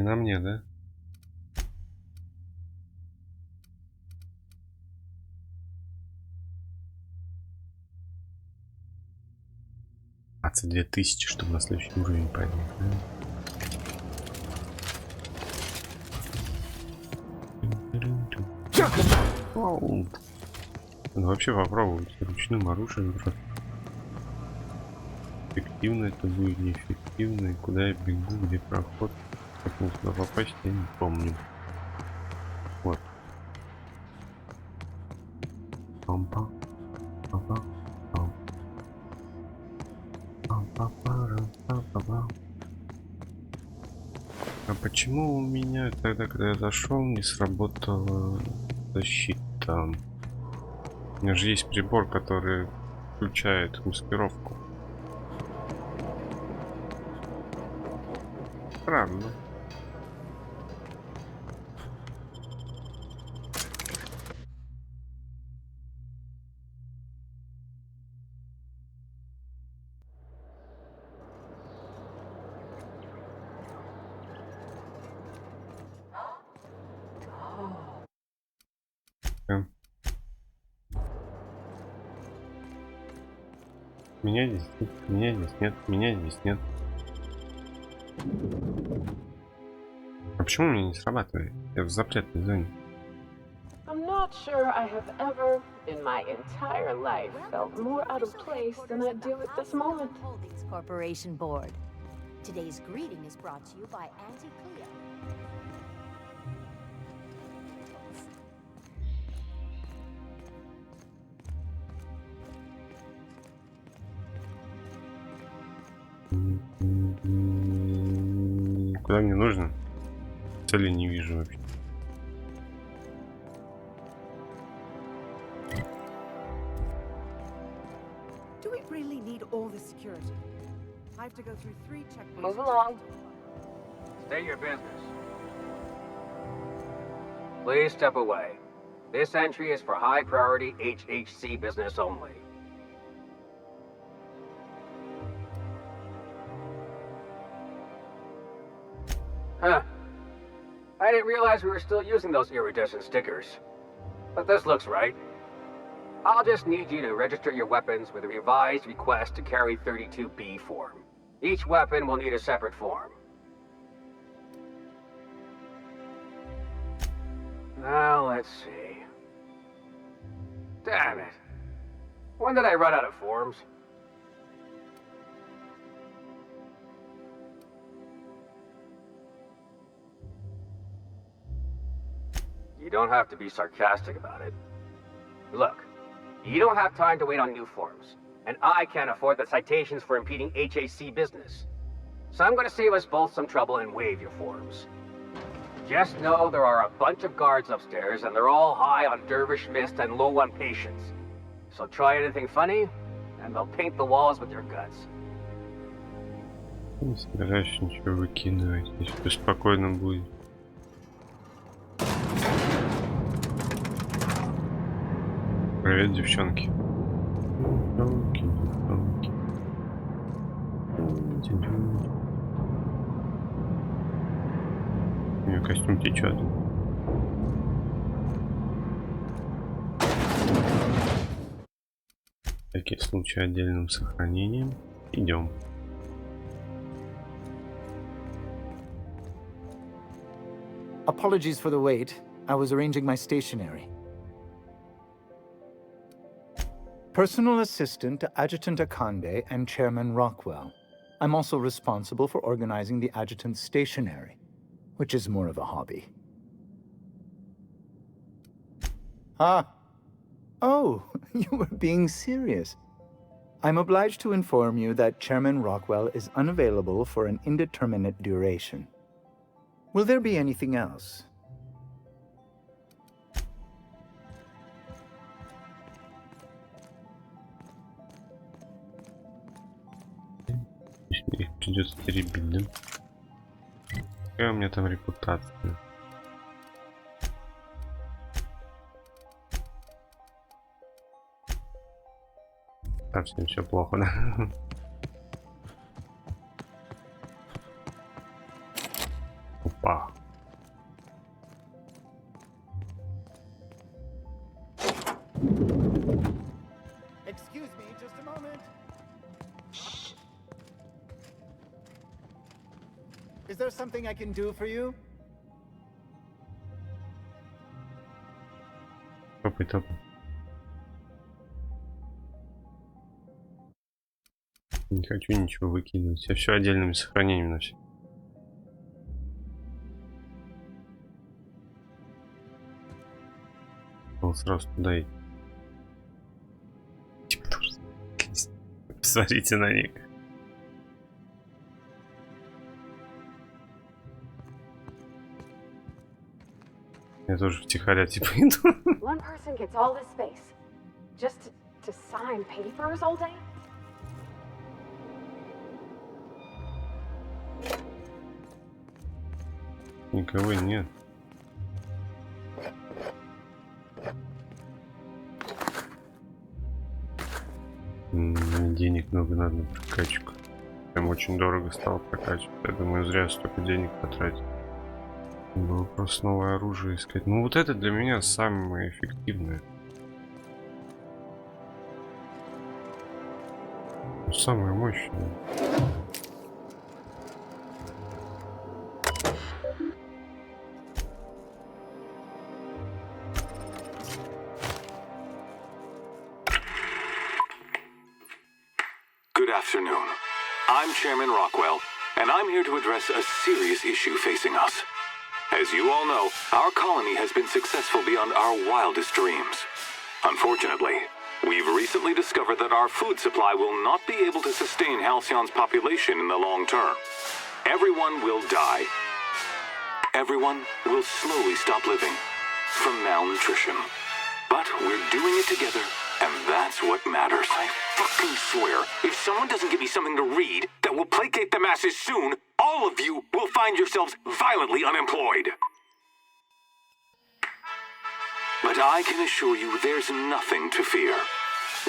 на мне, да? Две тысячи, чтобы на следующий уровень поднять, да? Надо вообще попробовать ручным оружием. Эффективно это будет, неэффективно. И куда я бегу, где проход. Как мне туда попасть, я не помню. Вот. Пампа. Пампа. А почему у меня тогда, когда я зашел, не сработала защита? У меня же есть прибор, который включает маскировку. Странно. Меня здесь нет, меня здесь нет, меня здесь нет. А почему у меня не срабатывает? Я в запретной зоне. I'm not sure I have ever, in my entire life, felt more out of place than I do at this moment. Holdings Corporation Board. Today's greeting is brought to you by Auntie Cleo. Куда мне нужно? Цели не вижу вообще. Do we really need all the security? I have to go through 3 checkpoints. Move along. Stay your business. Please step away. This entry is for high priority HHC business only. Huh. I didn't realize we were still using those iridescent stickers. But this looks right. I'll just need you to register your weapons with a revised request to carry 32B form. Each weapon will need a separate form. Now, let's see. Damn it. When did I run out of forms? You don't have to be sarcastic about it. Look, you don't have time to wait on new forms, and I can't afford the citations for impeding HAC business. So I'm going to save us both some trouble and waive your forms. Just know there are a bunch of guards upstairs, and they're all high on dervish mist and low on patience. So try anything funny, and they'll paint the walls with your guts. Не собираюсь ничего выкидывать, если спокойно будет. Привет, девчонки. Девчонки. У нее костюм течет. Такие случаи отдельным сохранением. Идем. Apologies for the wait. I was arranging my stationery. Personal assistant to Adjutant Akande and Chairman Rockwell. I'm also responsible for organizing the adjutant's stationery, which is more of a hobby. Ah. Oh, you were being serious. I'm obliged to inform you that Chairman Rockwell is unavailable for an indeterminate duration. Will there be anything else? Их придется перебить, да? Какая у меня там репутация? Совсем все плохо, да? Опа. Excuse me, just a moment. Is there something I can do for you? Топай, топай. Не хочу ничего выкидывать. Я все отдельными сохранениями на все. Он сразу туда идти. Посмотрите на них. Я тоже втихаря типа иду. One person gets all this space. Just to sign papers all day? Никого нет. Денег много надо на прокачку. Прям очень дорого стало прокачивать. Я думаю, зря столько денег потратить. Было просто новое оружие искать. Ну вот это для меня самое эффективное. Самое мощное. Good afternoon. I'm Chairman Rockwell, and I'm here to address a serious issue facing us. As you all know, our colony has been successful beyond our wildest dreams. Unfortunately, we've recently discovered that our food supply will not be able to sustain Halcyon's population in the long term. Everyone will die. Everyone will slowly stop living from malnutrition. But we're doing it together, and that's what matters. I fucking swear, if someone doesn't give me something to read that will placate the masses soon, all of you will find yourselves violently unemployed. But I can assure you there's nothing to fear.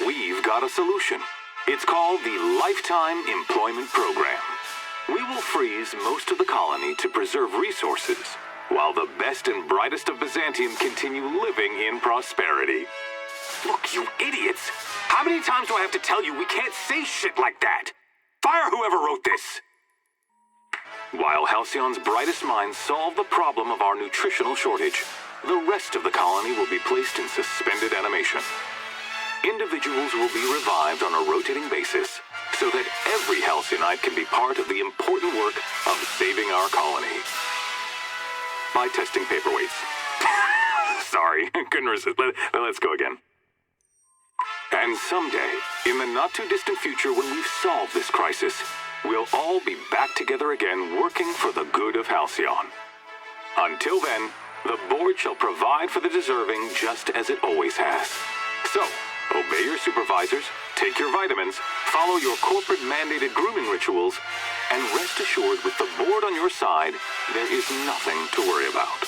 We've got a solution. It's called the Lifetime Employment Program. We will freeze most of the colony to preserve resources, while the best and brightest of Byzantium continue living in prosperity. Look, you idiots! How many times do I have to tell you we can't say shit like that? Fire whoever wrote this! While Halcyon's brightest minds solve the problem of our nutritional shortage, the rest of the colony will be placed in suspended animation. Individuals will be revived on a rotating basis, so that every Halcyonite can be part of the important work of saving our colony. By testing paperweights. Sorry, couldn't resist. Let's go again. And someday, in the not-too-distant future when we've solved this crisis, we'll all be back together again working for the good of Halcyon. Until then, the board shall provide for the deserving just as it always has. So, obey your supervisors, take your vitamins, follow your corporate-mandated grooming rituals, and rest assured with the board on your side, there is nothing to worry about.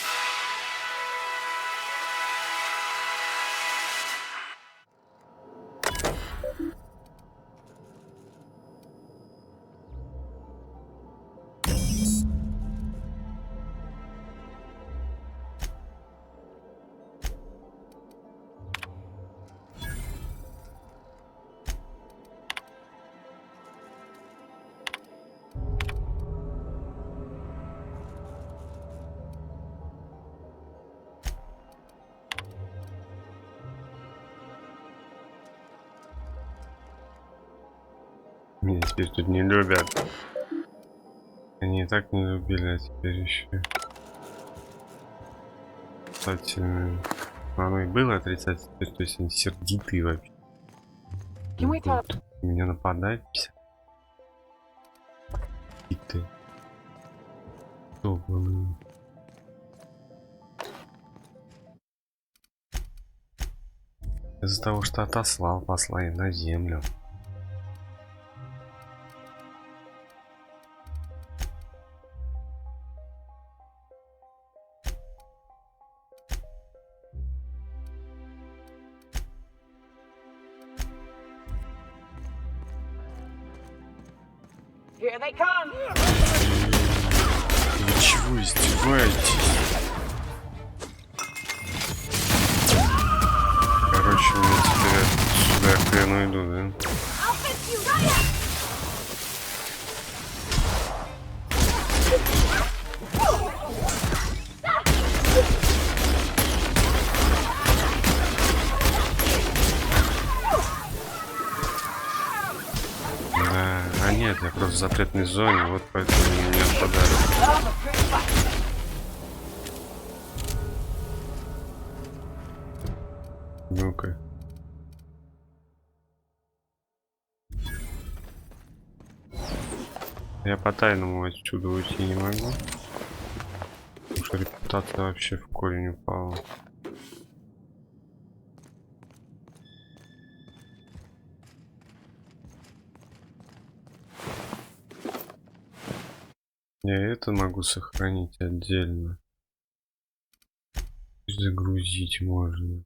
Меня теперь тут не любят. Они и так не любили, а теперь еще. Отрицательное. Оно и было отрицательное, то есть они сердитые вообще. Будут меня нападать. И ты. Из-за того, что отослал посла на землю. Here they come! Вы чего издеваетесь? Короче, мне теперь сюда к хрену иду, да? Да, а нет, я просто в запретной зоне, вот поэтому меня подарок. Ну-ка. Я по тайному отсюда уйти не могу. Потому что репутация вообще в корень упала. Я это могу сохранить отдельно. Загрузить можно.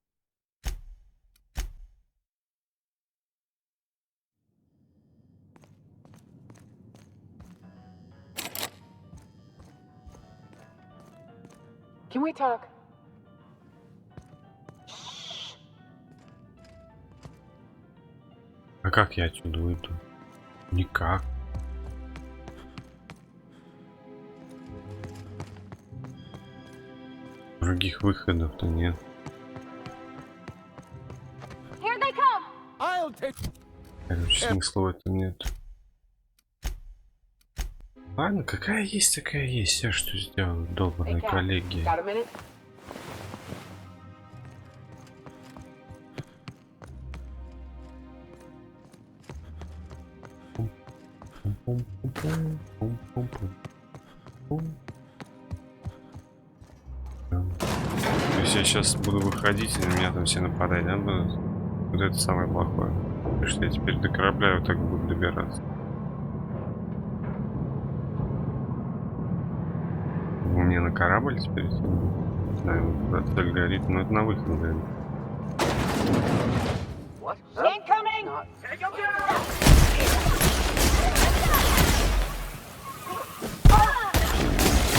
Can we talk? А как я отсюда уйду? Никак. Других выходов-то нет. Here they come. I'll take... Короче, смысла в этом нет. Ладно, какая есть, такая есть. Я что сделал, долбаные коллеги? Got a minute? То есть я сейчас буду выходить, и на меня там все нападать, да, будут? Вот это самое плохое. Потому что я теперь до корабля вот так буду добираться. Мне на корабль теперь идти? Не знаю, вот этот алгоритм, но это на выход, наверное. Incoming!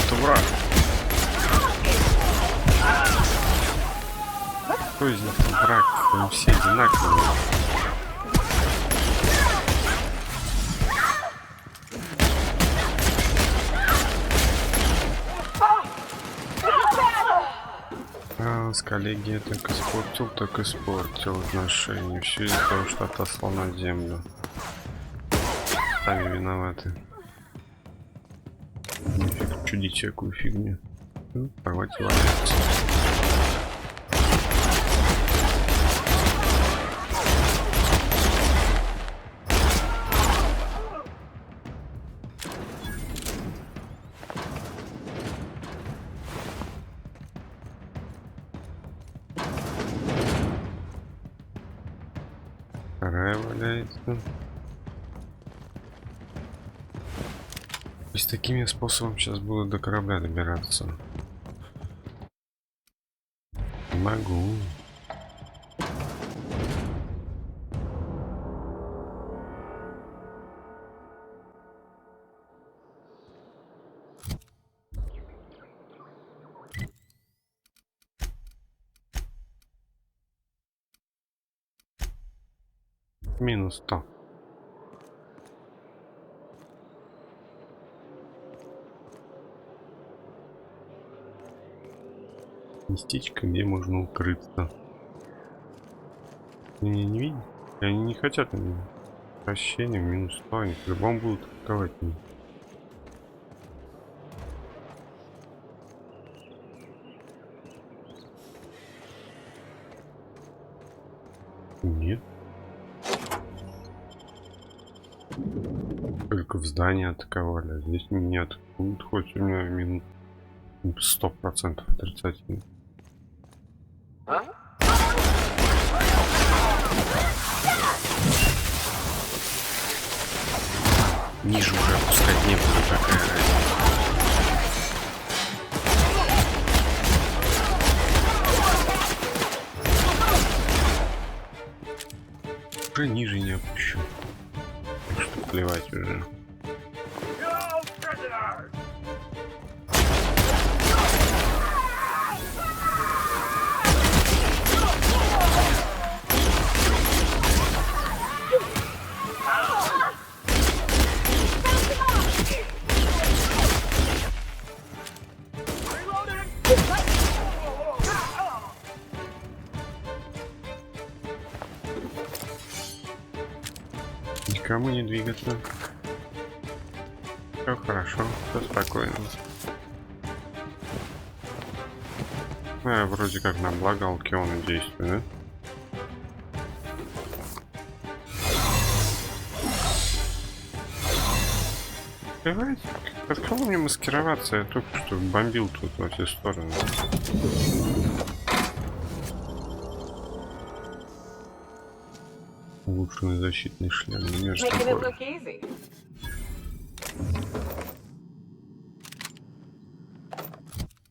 Это враг. Кто из них враг? Они все одинаковые. С коллеги я так испортил, так испортил отношения. Все из-за того, что отослал на землю. Сами виноваты. Нифиг чудить всякую фигню. Ну, давайте валяться. Вторая валяется. То есть таким я способом сейчас буду до корабля добираться. Не могу. Минус 100. Местечко, где можно укрыться. Меня не видят? И они не хотят на меня. Прощение в минус 100. Они по-любому будут атаковать меня. Нет. Только в здании атаковали, а здесь меня атакуют, хоть у меня минут 100% отрицательный. Ниже уже опускать не буду, какая разница. Уже ниже не опущу. Так что плевать уже. двигаться. Все хорошо, все спокойно. Ну, я вроде как на благо Альциона действую, да? От кого мне маскироваться? Я только что бомбил тут во все стороны. Улучшенный защитный шлем. Не между такое.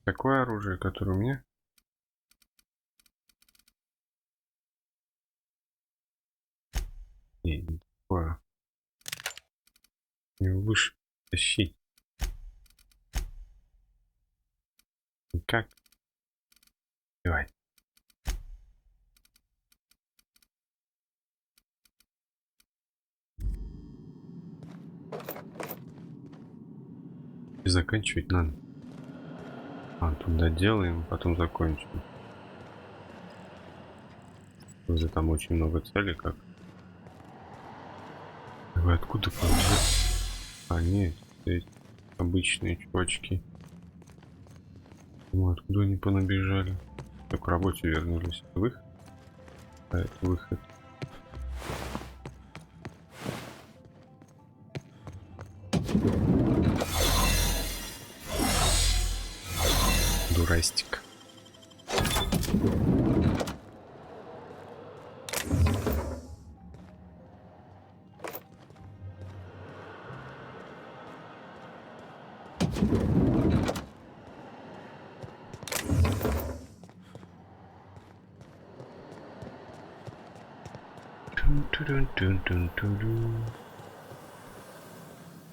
Такое оружие, которое у меня. Не такое. Не выше тащить. Как? Давай. И заканчивать надо. Тут доделаем, потом закончим. Уже там очень много целей, как. Вы откуда побежали? Нет, эти обычные чувачки. Ну, откуда они понабежали? Так к работе вернулись. Выход? А это выход. Дурастик.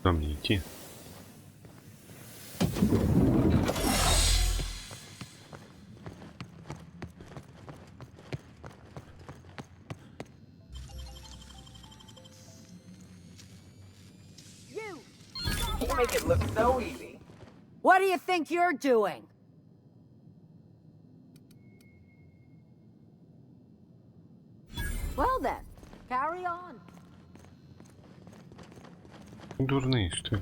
Куда мне идти? You make it look so easy. What do you think you're doing? Well then, carry on. Дурные, что ли?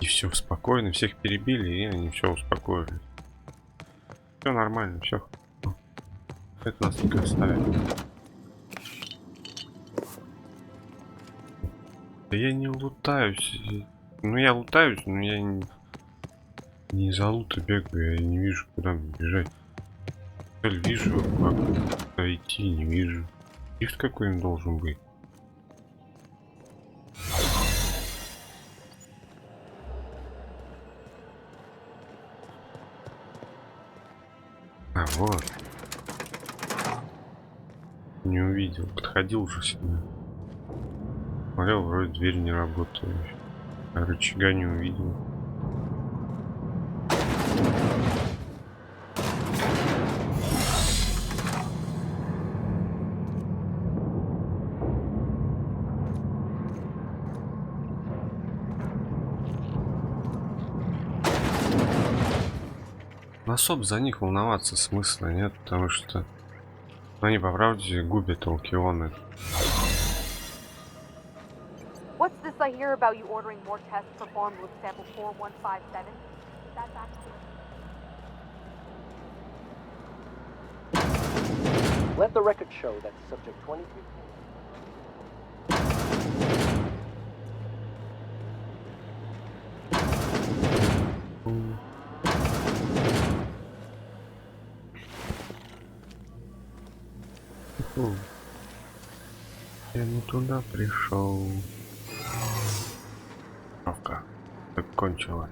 И все спокойно, всех перебили, и они все успокоились. Все нормально, все. Это нас не оставит. Да я не лутаюсь. Ну я лутаюсь, но я не за лута бегаю, я не вижу, куда мне бежать. Цель вижу, как идти, не вижу. Лифт какой он должен быть. А вот. Не увидел, подходил уже сюда. Смотрел, вроде дверь не работает. А рычага не увидел. Особо за них волноваться смысла нет, потому что они по правде губят Альциона. What's this I hear about you ordering more tests performed with sample 4157? That's actually... Let the record show that subject 23... Я не туда пришел. Правка. Так кончила.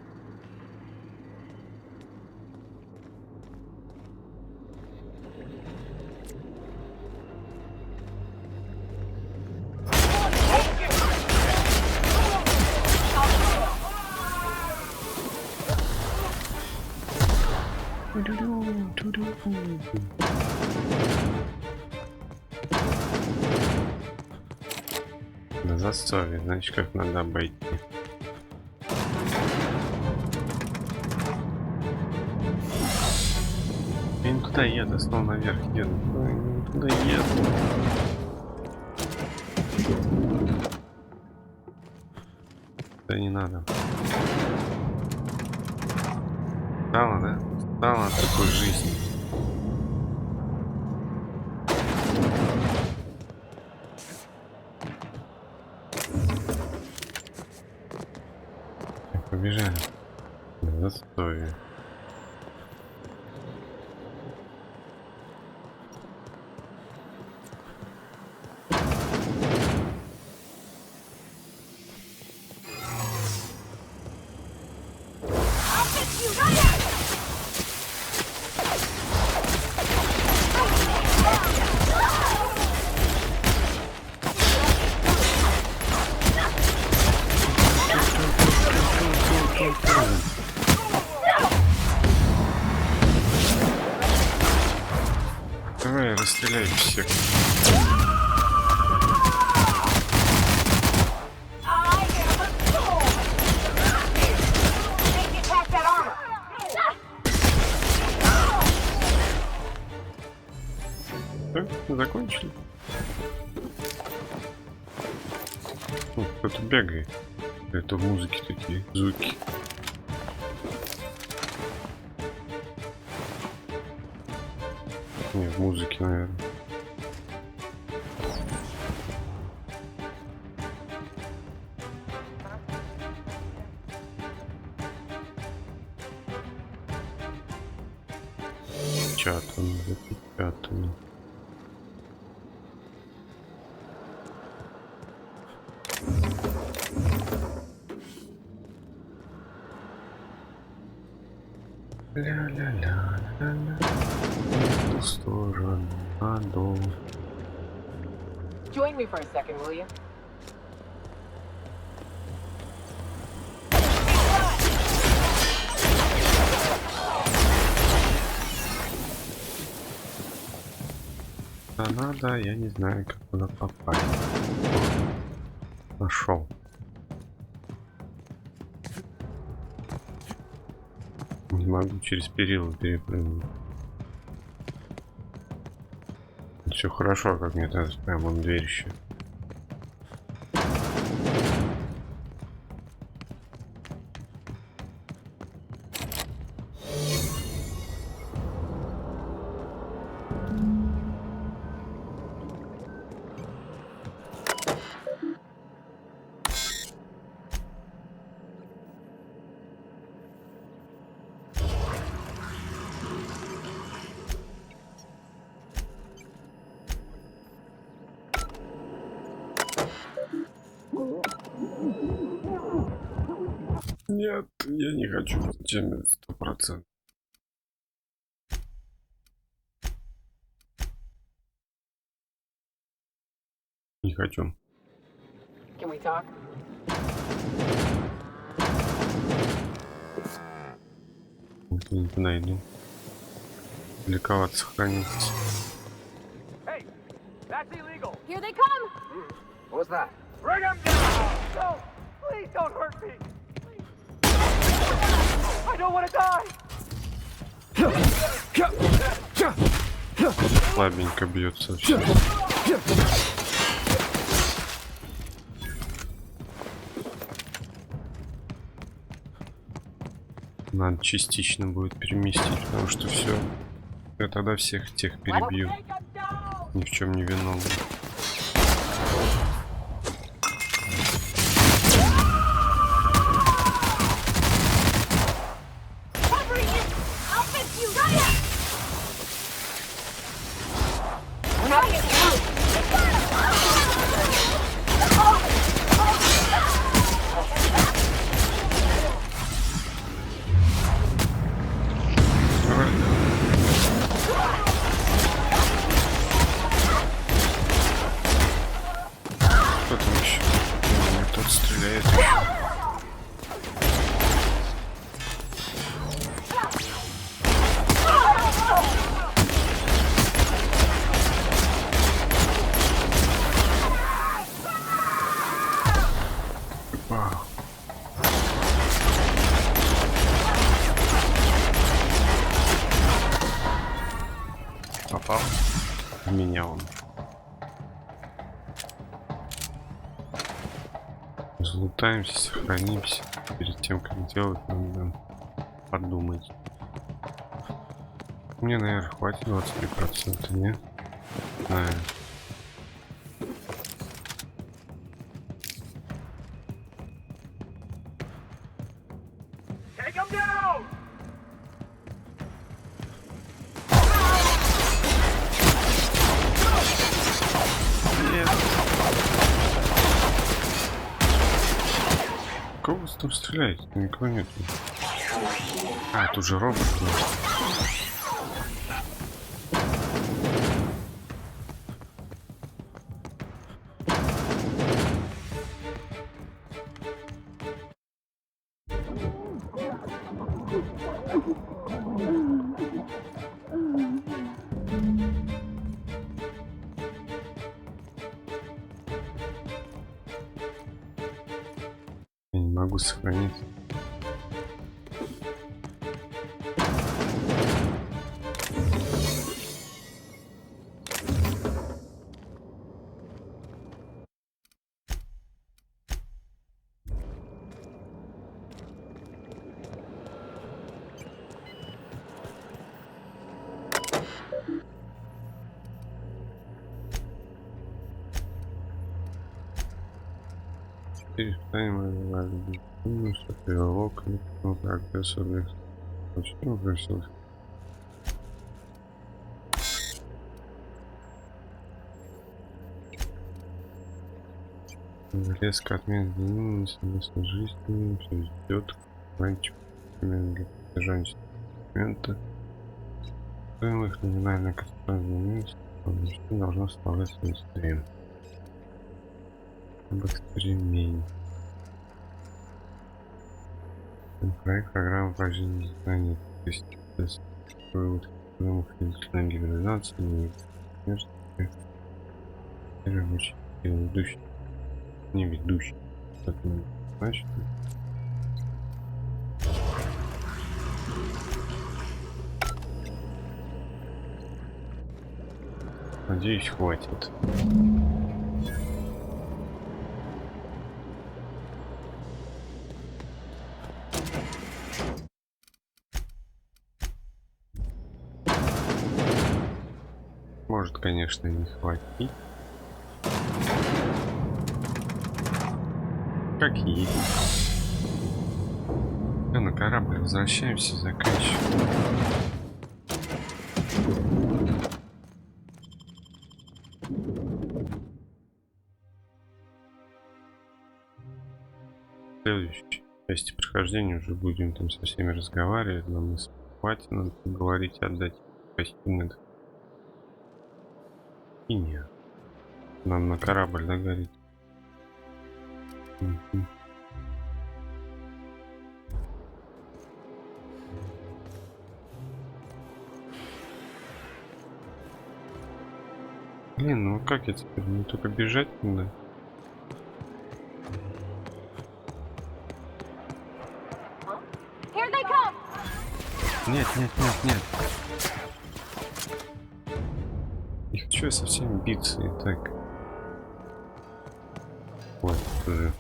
На засове, значит, как надо обойти. Я не туда еду, снова наверх еду. Ой, не туда еду. Да не надо. Стало, да? Стало от такой жизни. Побежали. Застой. Давай, расстреляй всех. Так, закончили. Кто-то бегает. Это музыки такие, звуки. Не, в музыке, наверное. Запечатано, запечатано. Ля-ля-ля-ля-ля. В ту сторону, а дом. Join me for a second, will you? Да надо, я не знаю, как туда попасть. Нашел. Не могу через перила перепрыгнуть. Все хорошо, как мне так прямо в дверь еще. Нет, я не хочу в теме 100%. Не хочу. Can we talk? Не найду. Далековато сохранится. Hey, that's illegal. Here they come! What was that? Bring him down! No! Please don't hurt me! I don't want to die! Слабенько бьется вообще. Надо частично будет переместить, потому что все. Я тогда всех тех перебью. Ни в чем не виновен. Кто там еще? Тот стреляет. Попал в меня он. Залутаемся, сохранимся. Перед тем, как делать, надо подумать. Мне, наверное, хватит 23%, нет? Знаю. Кого вы там стреляете? Никого нет. А, тут же робот. Я не могу сохранить. Перестанем что привело к прогрессу объекта. Почему просил? Резко отмена длины совместной жизни, все ждет мальчик для поддержания момента. Стоимость номинальной катастрофы должно составлять быстрее. Об эксперименте. Проект программы прохождения знаний, то есть вывод вымышленной гибридизации, между ведущий, не ведущий, это значит. Надеюсь, хватит. Может, конечно, не хватит. Как едем. Все, на корабль возвращаемся, заканчиваем. В следующей части прохождения уже будем там со всеми разговаривать. Нам хватит, надо поговорить, отдать костюм. И нет. Нам на корабль догорит. Блин, ну как я теперь? Мне только бежать надо. Нет, нет, нет, нет. Не хочу я со всеми биться и так. Вот, уже.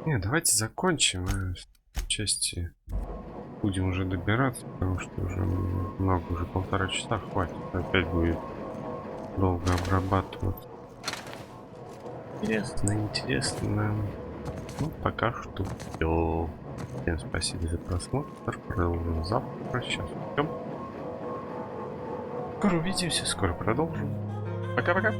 Не, давайте закончим, а в части будем уже добираться, потому что уже много, уже 1,5 часа хватит. Опять будет долго обрабатывать. Интересно, интересно. Ну, пока что все. Всем спасибо за просмотр. Продолжим завтра. Сейчас ждем. Скоро увидимся, скоро продолжим. Пока-пока.